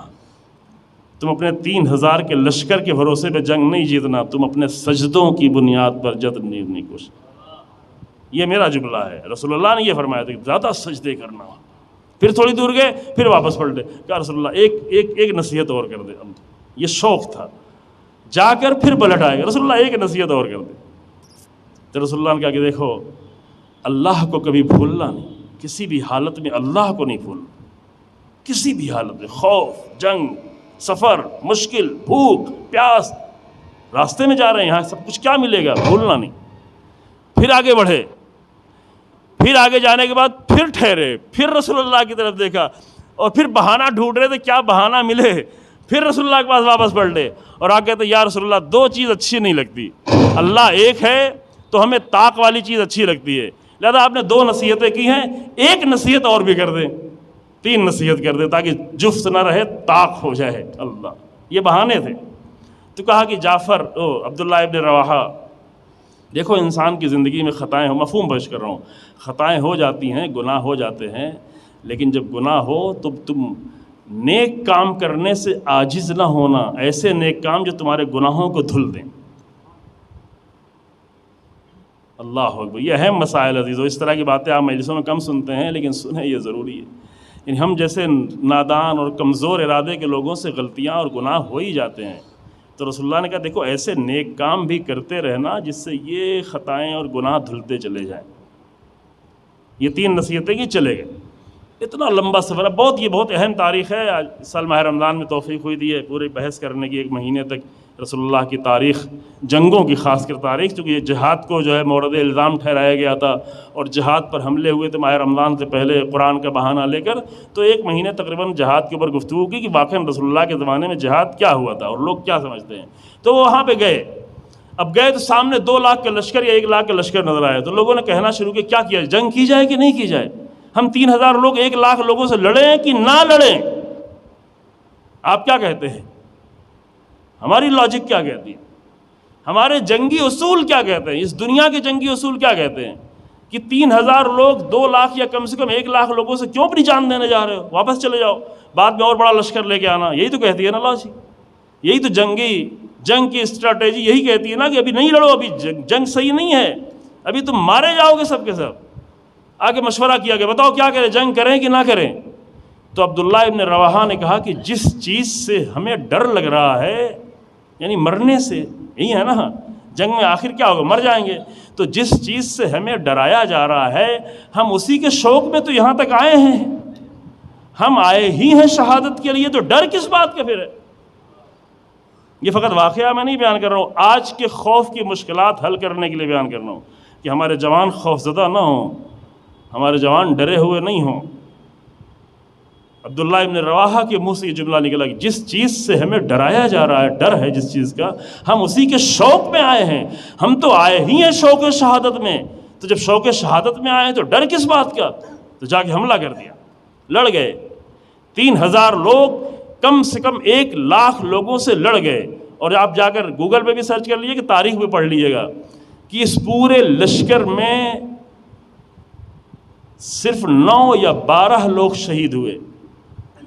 تم اپنے 3000 کے لشکر کے بھروسے پہ جنگ نہیں جیتنا، تم اپنے سجدوں کی بنیاد پر جیتنے کی کوشش۔ یہ میرا جملہ ہے، رسول اللہ نے یہ فرمایا تھا کہ زیادہ سجدے کرنا۔ پھر تھوڑی دور گئے، پھر واپس پلٹے، کہا رسول اللہ ایک نصیحت اور کر دے۔ یہ شوق تھا، جا کر پھر پلٹ آئے گا رسول اللہ ایک نصیحت اور کر دے۔ تو رسول اللہ نے کہا کہ دیکھو اللہ کو کبھی بھولنا نہیں، کسی بھی حالت میں اللہ کو نہیں بھولنا، کسی بھی حالت میں، خوف، جنگ، سفر، مشکل، بھوک، پیاس، راستے میں جا رہے ہیں، یہاں سب کچھ کیا ملے گا، بھولنا نہیں۔ پھر آگے بڑھے، پھر آگے جانے کے بعد پھر ٹھہرے، پھر رسول اللہ کی طرف دیکھا اور پھر بہانہ ڈھونڈ رہے تھے کیا بہانہ ملے، پھر رسول اللہ کے پاس واپس پلٹے اور آگے کہتے یا رسول اللہ 2 چیز اچھی نہیں لگتی، اللہ ایک ہے تو ہمیں طاق والی چیز اچھی لگتی ہے، لہذا آپ نے 2 نصیحتیں کی ہیں، ایک نصیحت اور بھی کر دیں، 3 نصیحت کر دیں تاکہ جفت نہ رہے، طاق ہو جائے۔ اللہ، یہ بہانے تھے۔ تو کہا کہ جعفر عبداللہ ابن رواحہ، دیکھو انسان کی زندگی میں خطائیں مفہوم پیش کر رہا ہوں، خطائیں ہو جاتی ہیں، گناہ ہو جاتے ہیں، لیکن جب گناہ ہو تو تم نیک کام کرنے سے عاجز نہ ہونا، ایسے نیک کام جو تمہارے گناہوں کو دھل دیں۔ اللہ اکبر، یہ اہم مسائل عزیزو، اس طرح کی باتیں آپ مجلسوں میں کم سنتے ہیں لیکن سنیں، یہ ضروری ہے۔ یعنی ہم جیسے نادان اور کمزور ارادے کے لوگوں سے غلطیاں اور گناہ ہو ہی جاتے ہیں، تو رسول اللہ نے کہا دیکھو ایسے نیک کام بھی کرتے رہنا جس سے یہ خطائیں اور گناہ دھلتے چلے جائیں۔ یہ 3 نصیحتیں کی چلے گئے۔ اتنا لمبا سفر ہے، یہ بہت اہم تاریخ ہے۔ آج سال ماہ رمضان میں توفیق ہوئی دی ہے پورے بحث کرنے کی، 1 مہینے تک رسول اللہ کی تاریخ، جنگوں کی خاص کر تاریخ، چونکہ یہ جہاد کو جو ہے مورد الزام ٹھہرایا گیا تھا اور جہاد پر حملے ہوئے تھے ماہ رمضان سے پہلے قرآن کا بہانہ لے کر، تو 1 مہینے تقریباً جہاد کے اوپر گفتگو کی کہ واقعاً رسول اللہ کے زمانے میں جہاد کیا ہوا تھا اور لوگ کیا سمجھتے ہیں۔ تو وہ وہاں پہ گئے، اب گئے تو سامنے 2 لاکھ کا لشکر یا 1 لاکھ کا لشکر نظر آیا، تو لوگوں نے کہنا شروع کیا کیا جنگ کی جائے کہ نہیں کی جائے، ہم 3000 لوگ 1 لاکھ لوگوں سے لڑیں کہ نہ لڑیں، آپ کیا کہتے ہیں، ہماری لاجک کیا کہتی ہے، ہمارے جنگی اصول کیا کہتے ہیں، اس دنیا کے جنگی اصول کیا کہتے ہیں کہ 3000 لوگ 2 لاکھ یا کم سے کم 1 لاکھ لوگوں سے کیوں اپنی جان دینے جا رہے ہو، واپس چلے جاؤ، بعد میں اور بڑا لشکر لے کے آنا، یہی تو کہتی ہے نا لاجک، یہی تو جنگ کی اسٹریٹجی یہی کہتی ہے نا کہ ابھی نہیں لڑو، ابھی جنگ صحیح نہیں ہے، ابھی تم مارے جاؤ گے سب کے سب۔ آگے مشورہ کیا گیا بتاؤ کیا کریں، جنگ کریں کہ نہ کریں، تو عبداللہ ابن رواحہ نے کہا کہ جس چیز سے ہمیں ڈر لگ رہا ہے، یعنی مرنے سے، یہی ہے نا، جنگ میں آخر کیا ہوگا، مر جائیں گے، تو جس چیز سے ہمیں ڈرایا جا رہا ہے ہم اسی کے شوق میں تو یہاں تک آئے ہیں، ہم آئے ہی ہیں شہادت کے لیے، تو ڈر کس بات کا پھر ہے۔ یہ فقط واقعہ میں نہیں بیان کر رہا ہوں، آج کے خوف کی مشکلات حل کرنے کے لیے بیان کر رہا ہوں کہ ہمارے جوان خوف زدہ نہ ہوں، ہمارے جوان ڈرے ہوئے نہیں ہوں۔ عبداللہ ابن رواحہ کے منہ سے یہ جملہ نکلا کہ جس چیز سے ہمیں ڈرایا جا رہا ہے، ڈر ہے جس چیز کا، ہم اسی کے شوق میں آئے ہیں، ہم تو آئے ہی ہیں شوق شہادت میں، تو جب شوق شہادت میں آئے ہیں تو ڈر کس بات کا؟ تو جا کے حملہ کر دیا، لڑ گئے 3000 لوگ، کم سے کم 1,00,000 لوگوں سے لڑ گئے۔ اور آپ جا کر گوگل پہ بھی سرچ کر لیجیے کہ تاریخ بھی پڑھ لیجیے گا کہ اس پورے لشکر میں صرف 9 یا 12 لوگ شہید ہوئے،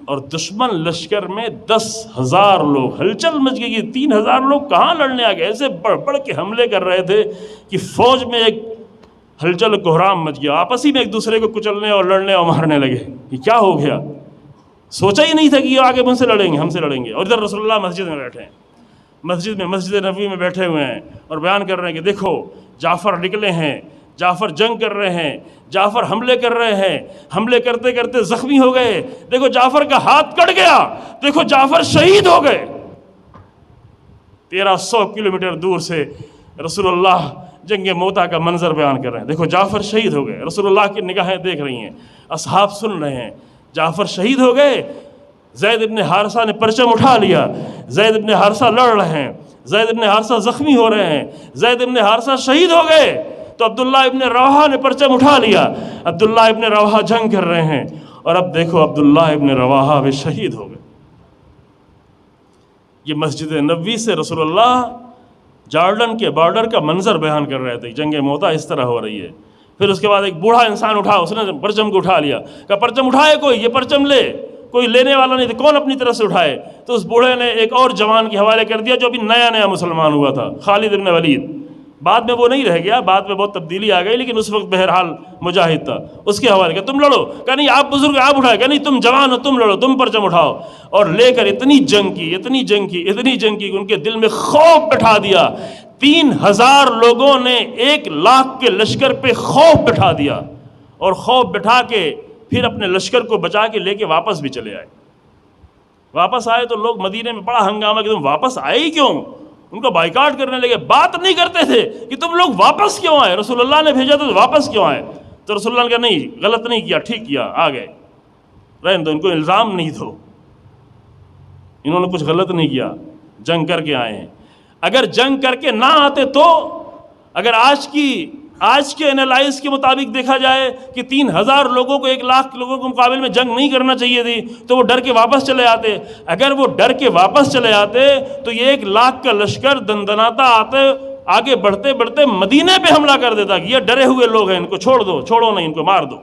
اور دشمن لشکر میں 10,000 لوگ، ہلچل مچ گئی کہ 3,000 لوگ کہاں لڑنے آ گئے، ایسے بڑھ بڑھ کے حملے کر رہے تھے کہ فوج میں ایک ہلچل کوہرام مچ گیا، آپس ہی میں ایک دوسرے کو کچلنے اور لڑنے اور مارنے لگے۔ یہ کیا ہو گیا؟ سوچا ہی نہیں تھا کہ یہ آگے ہم سے لڑیں گے، ہم سے لڑیں گے۔ اور ادھر رسول اللہ مسجد میں بیٹھے ہیں، مسجد نبوی میں بیٹھے ہوئے ہیں اور بیان کر رہے ہیں کہ دیکھو جعفر نکلے ہیں، جعفر جنگ کر رہے ہیں، جعفر حملے کر رہے ہیں، حملے کرتے کرتے زخمی ہو گئے، دیکھو جعفر کا ہاتھ کٹ گیا، دیکھو جعفر شہید ہو گئے۔ 1300 کلومیٹر دور سے رسول اللہ جنگ موتا کا منظر بیان کر رہے ہیں، دیکھو جعفر شہید ہو گئے، رسول اللہ کی نگاہیں دیکھ رہی ہیں، اصحاب سن رہے ہیں، جعفر شہید ہو گئے۔ زید ابن حارثہ نے پرچم اٹھا لیا، زید ابن حارثہ لڑ رہے ہیں، زید ابن حارثہ زخمی ہو رہے ہیں، زید ابن حارثہ شہید ہو گئے، تو عبداللہ ابن رواحہ نے پرچم اٹھا لیا، عبداللہ ابن رواحہ جنگ کر رہے ہیں، اور اب دیکھو عبداللہ ابن رواحہ بھی شہید ہو گئے۔ یہ مسجد نبوی سے رسول اللہ جارڈن کے بارڈر کا منظر بیان کر رہے تھے، جنگ موتا اس طرح ہو رہی ہے۔ پھر اس کے بعد ایک بوڑھا انسان اٹھا، اس نے پرچم کو اٹھا لیا، کہا پرچم اٹھائے کوئی، یہ پرچم لے، کوئی لینے والا نہیں تھا، کون اپنی طرف سے اٹھائے؟ تو اس بوڑھے نے ایک اور جوان کے حوالے کر دیا جو ابھی نیا مسلمان ہوا تھا، خالد ابن ولید۔ بعد میں وہ نہیں رہ گیا، بعد میں بہت تبدیلی آ گئی، لیکن اس وقت بہرحال مجاہد تھا، اس کے حوالے کہ تم لڑو، کہا نہیں آپ بزرگ آپ اٹھائے، کہا نہیں تم جوان ہو تم لڑو، تم پرچم اٹھاؤ۔ اور لے کر اتنی جنگ کی کہ ان کے دل میں خوف بٹھا دیا۔ 3,000 لوگوں نے 1,00,000 کے لشکر پہ خوف بٹھا دیا، اور خوف بٹھا کے پھر اپنے لشکر کو بچا کے لے کے واپس بھی چلے آئے۔ واپس آئے تو لوگ مدینے میں بڑا ہنگامہ کہ تم واپس آئے ہی کیوں؟ ان کو بائیکاٹ کرنے لگے، بات نہیں کرتے تھے کہ تم لوگ واپس کیوں آئے، رسول اللہ نے بھیجا تو واپس کیوں آئے؟ تو رسول اللہ نے کہا نہیں غلط نہیں کیا، ٹھیک کیا، آ گئے، رہنے دو، ان کو الزام نہیں دو، انہوں نے کچھ غلط نہیں کیا، جنگ کر کے آئے ہیں۔ اگر جنگ کر کے نہ آتے تو، اگر آج کے انالائز کے مطابق دیکھا جائے کہ 3,000 لوگوں کو 1,00,000 لوگوں کے مقابل میں جنگ نہیں کرنا چاہیے تھی، تو وہ ڈر کے واپس چلے آتے۔ اگر وہ ڈر کے واپس چلے آتے تو یہ 1,00,000 کا لشکر دندناتا آتے، آگے بڑھتے بڑھتے مدینے پہ حملہ کر دیتا کہ یہ ڈرے ہوئے لوگ ہیں، ان کو چھوڑو نہیں، ان کو مار دو۔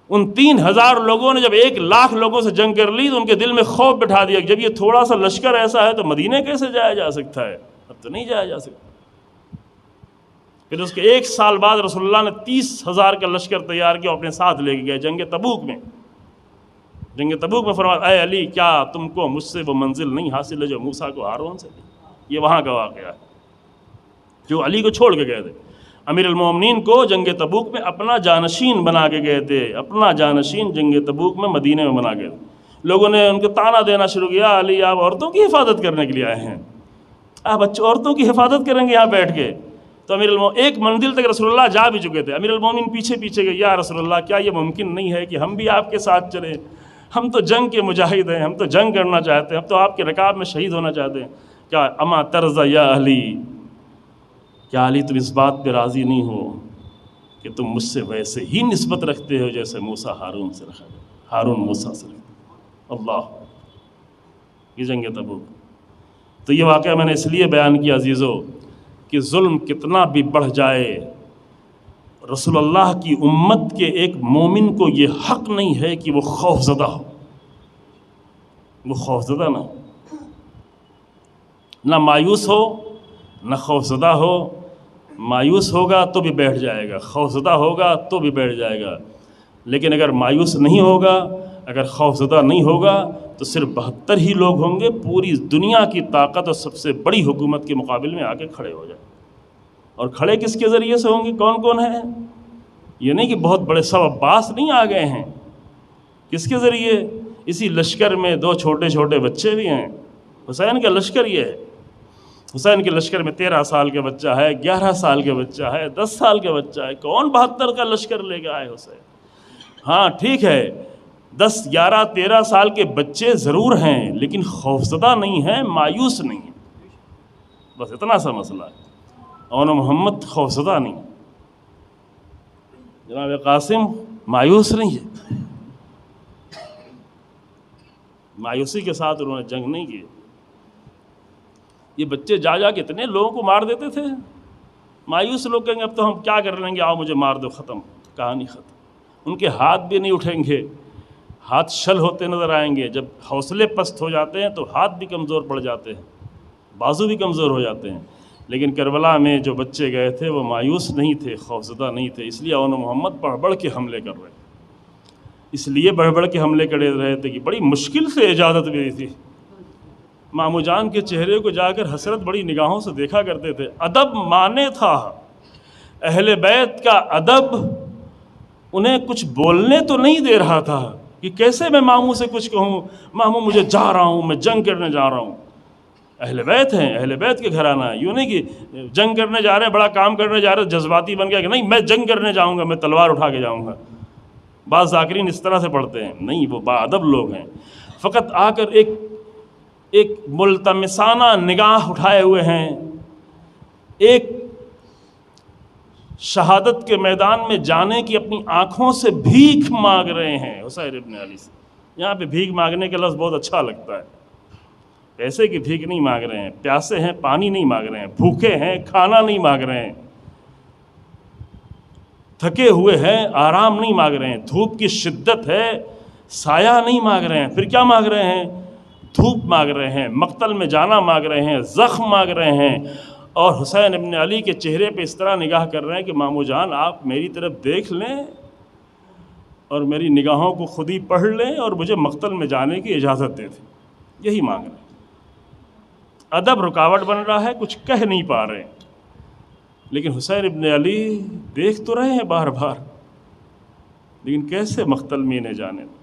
ان 3,000 لوگوں نے جب 1,00,000 لوگوں سے جنگ کر لی تو ان کے دل میں خوف بٹھا دیا کہ جب یہ تھوڑا سا لشکر ایسا ہے تو مدینے کیسے جایا جا سکتا ہے؟ اب تو نہیں جایا جا سکتا۔ پھر اس کے 1 سال بعد رسول اللہ نے 30,000 کا لشکر تیار کیا، اپنے ساتھ لے کے گئے جنگ تبوک میں فرمایا اے علی کیا تم کو مجھ سے وہ منزل نہیں حاصل ہے جو موسیٰ کو ہارون سے دی؟ یہ وہاں کا واقعہ ہے جو علی کو چھوڑ کے گئے تھے۔ امیر المومنین کو جنگ تبوک میں اپنا جانشین بنا کے گئے تھے، اپنا جانشین جنگ تبوک میں مدینے میں بنا گئے تھے۔ لوگوں نے ان کو تانا دینا شروع کیا، علی آپ عورتوں کی حفاظت کرنے کے لیے آئے ہیں، آپ عورتوں کی حفاظت کریں گے یہاں بیٹھ کے؟ تو ایک منزل تک رسول اللہ جا بھی چکے تھے، امیر المومنین پیچھے گئے، یا رسول اللہ کیا یہ ممکن نہیں ہے کہ ہم بھی آپ کے ساتھ چلیں؟ ہم تو جنگ کے مجاہد ہیں، ہم تو جنگ کرنا چاہتے ہیں، ہم تو آپ کے رکاب میں شہید ہونا چاہتے ہیں۔ کیا اما ترضى یا علی، کیا علی تم اس بات پہ راضی نہیں ہو کہ تم مجھ سے ویسے ہی نسبت رکھتے ہو جیسے موسیٰ ہارون سے رکھا گیا، ہارون موسیٰ سے رکھا؟ اللہ، یہ جنگ تبوک۔ تو یہ واقعہ میں نے اس لیے بیان کیا عزیزو کہ ظلم کتنا بھی بڑھ جائے، رسول اللہ کی امت کے ایک مومن کو یہ حق نہیں ہے کہ وہ خوف زدہ ہو، وہ خوف زدہ نہ مایوس ہو، نہ خوف زدہ ہو۔ مایوس ہوگا تو بھی بیٹھ جائے گا، خوف زدہ ہوگا تو بھی بیٹھ جائے گا، لیکن اگر مایوس نہیں ہوگا، اگر خوف زدہ نہیں ہوگا تو صرف 72 ہی لوگ ہوں گے، پوری دنیا کی طاقت اور سب سے بڑی حکومت کے مقابل میں آ کے کھڑے ہو جائیں۔ اور کھڑے کس کے ذریعے سے ہوں گے؟ کون کون ہیں؟ یہ نہیں کہ بہت بڑے سب عباس نہیں آ گئے ہیں، کس کے ذریعے؟ اسی لشکر میں 2 چھوٹے چھوٹے بچے بھی ہیں۔ حسین کا لشکر یہ ہے، حسین کے لشکر میں 13 سال کا بچہ ہے، 11 سال کا بچہ ہے، 10 سال کا بچہ ہے۔ کون 72 کا لشکر لے کے آئے حسین؟ ہاں ٹھیک ہے، 10 11 13 سال کے بچے ضرور ہیں لیکن خوفزدہ نہیں ہیں، مایوس نہیں ہیں، بس اتنا سا مسئلہ ہے۔ اور محمد خوفزدہ نہیں، جناب قاسم مایوس نہیں ہے، مایوسی کے ساتھ انہوں نے جنگ نہیں کی۔ یہ بچے جا جا کے اتنے لوگوں کو مار دیتے تھے، مایوس لوگ کہیں گے اب تو ہم کیا کر لیں گے، آؤ مجھے مار دو، ختم، کہانی ختم۔ ان کے ہاتھ بھی نہیں اٹھیں گے، ہاتھ شل ہوتے نظر آئیں گے۔ جب حوصلے پست ہو جاتے ہیں تو ہاتھ بھی کمزور پڑ جاتے ہیں، بازو بھی کمزور ہو جاتے ہیں۔ لیکن کربلا میں جو بچے گئے تھے وہ مایوس نہیں تھے، خوفزدہ نہیں تھے، اس لیے اون محمد بڑھ بڑھ کے حملے کر رہے، اس لیے بڑھ بڑھ کے حملے کر رہے تھے کہ بڑی مشکل سے اجازت ملی تھی۔ مامو جان کے چہرے کو جا کر حسرت بڑی نگاہوں سے دیکھا کرتے تھے۔ ادب مانے تھا، اہل بیت کا ادب انہیں کچھ بولنے تو نہیں دے رہا تھا کہ کیسے میں ماموں سے کچھ کہوں، ماموں مجھے جا رہا ہوں، میں جنگ کرنے جا رہا ہوں۔ اہل بیت ہیں، اہل بیت کے گھرانہ ہے، یوں نہیں کہ جنگ کرنے جا رہے ہیں، بڑا کام کرنے جا رہے ہیں، جذباتی بن گیا کہ نہیں میں جنگ کرنے جاؤں گا، میں تلوار اٹھا کے جاؤں گا۔ بعض ذاکرین اس طرح سے پڑھتے ہیں، نہیں، وہ باادب لوگ ہیں، فقط آ کر ایک ملتمسانہ نگاہ اٹھائے ہوئے ہیں، ایک شہادت کے میدان میں جانے کی اپنی آنکھوں سے بھیک مانگ رہے ہیں۔ حسین ابن علی سے یہاں پہ بھیک مانگنے کا لفظ بہت اچھا لگتا ہے، پیسے کی بھیک نہیں مانگ رہے ہیں، پیاسے ہیں پانی نہیں مانگ رہے ہیں، بھوکے ہیں کھانا نہیں مانگ رہے ہیں، تھکے ہوئے ہیں آرام نہیں مانگ رہے ہیں، دھوپ کی شدت ہے سایہ نہیں مانگ رہے ہیں، پھر کیا مانگ رہے ہیں؟ دھوپ مانگ رہے ہیں، مقتل میں جانا مانگ رہے ہیں، زخم مانگ رہے ہیں۔ اور حسین ابن علی کے چہرے پہ اس طرح نگاہ کر رہے ہیں کہ مامو جان آپ میری طرف دیکھ لیں اور میری نگاہوں کو خود ہی پڑھ لیں اور مجھے مقتل میں جانے کی اجازت دے دیں، یہی مانگ رہے ہیں۔ ادب رکاوٹ بن رہا ہے، کچھ کہہ نہیں پا رہے ہیں، لیکن حسین ابن علی دیکھ تو رہے ہیں بار بار، لیکن کیسے مقتل میں انہیں جانے دیں،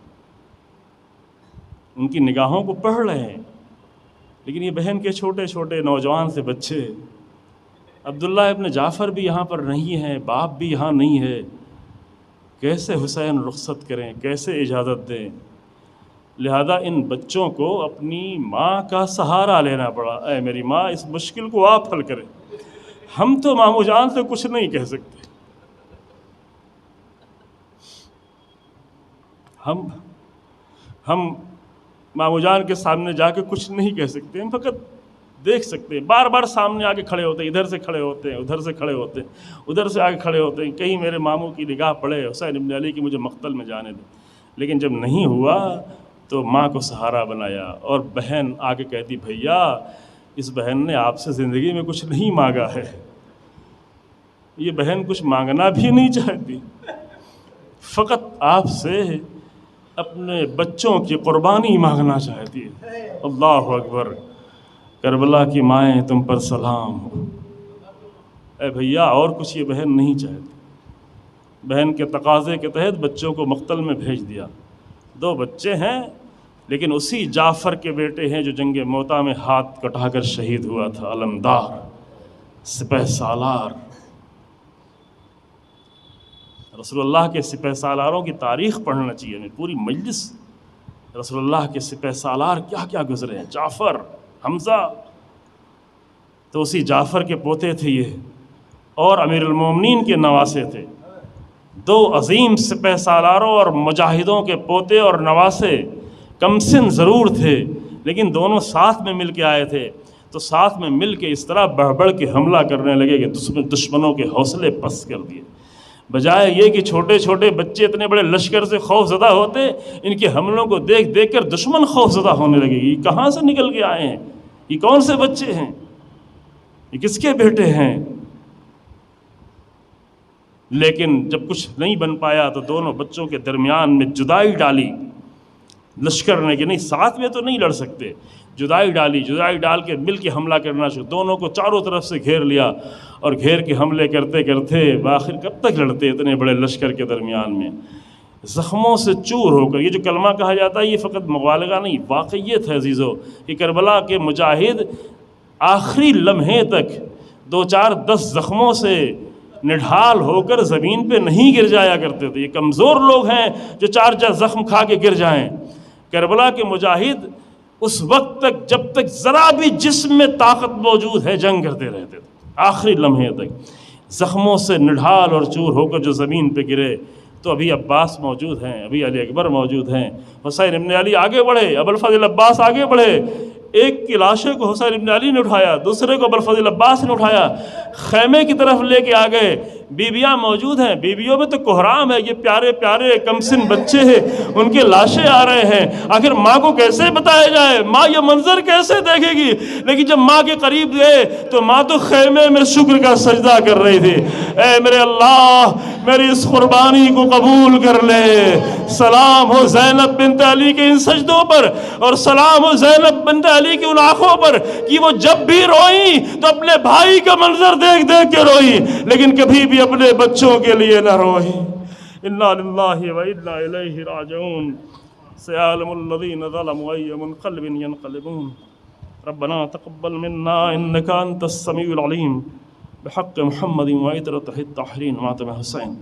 ان کی نگاہوں کو پڑھ رہے ہیں۔ لیکن یہ بہن کے چھوٹے چھوٹے نوجوان سے بچے، عبداللہ ابن جعفر بھی یہاں پر نہیں ہیں، باپ بھی یہاں نہیں ہے، کیسے حسین رخصت کریں، کیسے اجازت دیں؟ لہذا ان بچوں کو اپنی ماں کا سہارا لینا پڑا، اے میری ماں اس مشکل کو آپ حل کریں، ہم تو مامو جان سے کچھ نہیں کہہ سکتے، ہم مامو جان کے سامنے جا کے کچھ نہیں کہہ سکتے، ہم فقط دیکھ سکتے ہیں، بار بار سامنے آ کے کھڑے ہوتے ہیں، ادھر سے کھڑے ہوتے ہیں، ادھر سے کھڑے ہوتے ہیں، ادھر سے آ کے کھڑے ہوتے ہیں، کہیں میرے ماموں کی نگاہ پڑے حسین ابن علی کی مجھے مقتل میں جانے دیں۔ لیکن جب نہیں ہوا تو ماں کو سہارا بنایا، اور بہن آ کے کہتی بھیا اس بہن نے آپ سے زندگی میں کچھ نہیں مانگا ہے، یہ بہن کچھ مانگنا بھی نہیں چاہتی، فقط آپ سے اپنے بچوں کی قربانی مانگنا چاہتی ہے۔ اللہ اکبر، کربلا کی مائیں تم پر سلام ہو۔ اے بھیا اور کچھ یہ بہن نہیں چاہتی، بہن کے تقاضے کے تحت بچوں کو مقتل میں بھیج دیا۔ 2 بچے ہیں لیکن اسی جعفر کے بیٹے ہیں جو جنگ موتا میں ہاتھ کٹا کر شہید ہوا تھا، علمدار سپہ سالار۔ رسول اللہ کے سپہ سالاروں کی تاریخ پڑھنا چاہیے ہمیں، پوری مجلس رسول اللہ کے سپہ سالار کیا کیا گزرے ہیں، جعفر، حمزہ، تو اسی جعفر کے پوتے تھے یہ، اور امیر المومنین کے نواسے تھے۔ 2 عظیم سپہ سالاروں اور مجاہدوں کے پوتے اور نواسے، کم سن ضرور تھے لیکن دونوں ساتھ میں مل کے آئے تھے، تو ساتھ میں مل کے اس طرح بڑھ بڑھ کے حملہ کرنے لگے کہ دشمنوں کے حوصلے پست کر دیے۔ بجائے یہ کہ چھوٹے چھوٹے بچے اتنے بڑے لشکر سے خوف زدہ ہوتے، ان کے حملوں کو دیکھ دیکھ کر دشمن خوف زدہ ہونے لگے، یہ کہاں سے نکل کے آئے ہیں، یہ کون سے بچے ہیں، یہ کس کے بیٹے ہیں؟ لیکن جب کچھ نہیں بن پایا تو دونوں بچوں کے درمیان میں جدائی ڈالی لشکر نے، کہ نہیں ساتھ میں تو نہیں لڑ سکتے، جدائی ڈال کے مل کے حملہ کرنا شروع، دونوں کو چاروں طرف سے گھیر لیا، اور گھیر کے حملے کرتے کرتے بآخر کب تک لڑتے اتنے بڑے لشکر کے درمیان میں، زخموں سے چور ہو کر۔ یہ جو کلمہ کہا جاتا ہے یہ فقط مبالغہ نہیں، واقعیت ہے عزیزو، کہ کربلا کے مجاہد آخری لمحے تک 2-4-10 زخموں سے نڈھال ہو کر زمین پہ نہیں گر جایا کرتے تھے، یہ کمزور لوگ ہیں جو 4 زخم کھا کے گر جائیں۔ کربلا کے مجاہد اس وقت تک جب تک ذرا بھی جسم میں طاقت موجود ہے جنگ کرتے رہتے تھے، آخری لمحے تک زخموں سے نڈھال اور چور ہو کر جو زمین پہ گرے۔ تو ابھی عباس موجود ہیں، ابھی علی اکبر موجود ہیں، حسین ابن علی آگے بڑھے، ابوالفضل عباس آگے بڑھے، ایک کی لاشوں کو حسین ابن علی نے اٹھایا، دوسرے کو ابوالفضل عباس نے اٹھایا، خیمے کی طرف لے کے آ گئے۔ بیویاں موجود ہیں، بیویوں میں تو کوہرام ہے، یہ پیارے پیارے کمسن بچے ہیں، ان کے لاشیں آ رہے ہیں۔ آخر ماں کو کیسے بتایا جائے، ماں یہ منظر کیسے دیکھے گی؟ لیکن جب ماں کے قریب گئے تو ماں تو خیمے میں شکر کا سجدہ کر رہی تھی، اے میرے اللہ میری اس قربانی کو قبول کر لے۔ سلام ہو زینب بنت علی کے ان سجدوں پر، اور سلام ہو زینب بنت علی کی ان آنکھوں پر کہ وہ جب بھی روئیں تو اپنے بھائی کا منظر دیکھ دیکھ کے روئیں، لیکن کبھی بھی اپنے بچوں کے لیے نہ روئیں۔ انا للہ و انا الیہ راجعون۔ سیعلم الذین ظلموا ای منقلب ینقلبون۔ ربنا تقبل منا انک انت السمیع العلیم، بحق محمد وعطرتہ الطاہرین ماتم حسین۔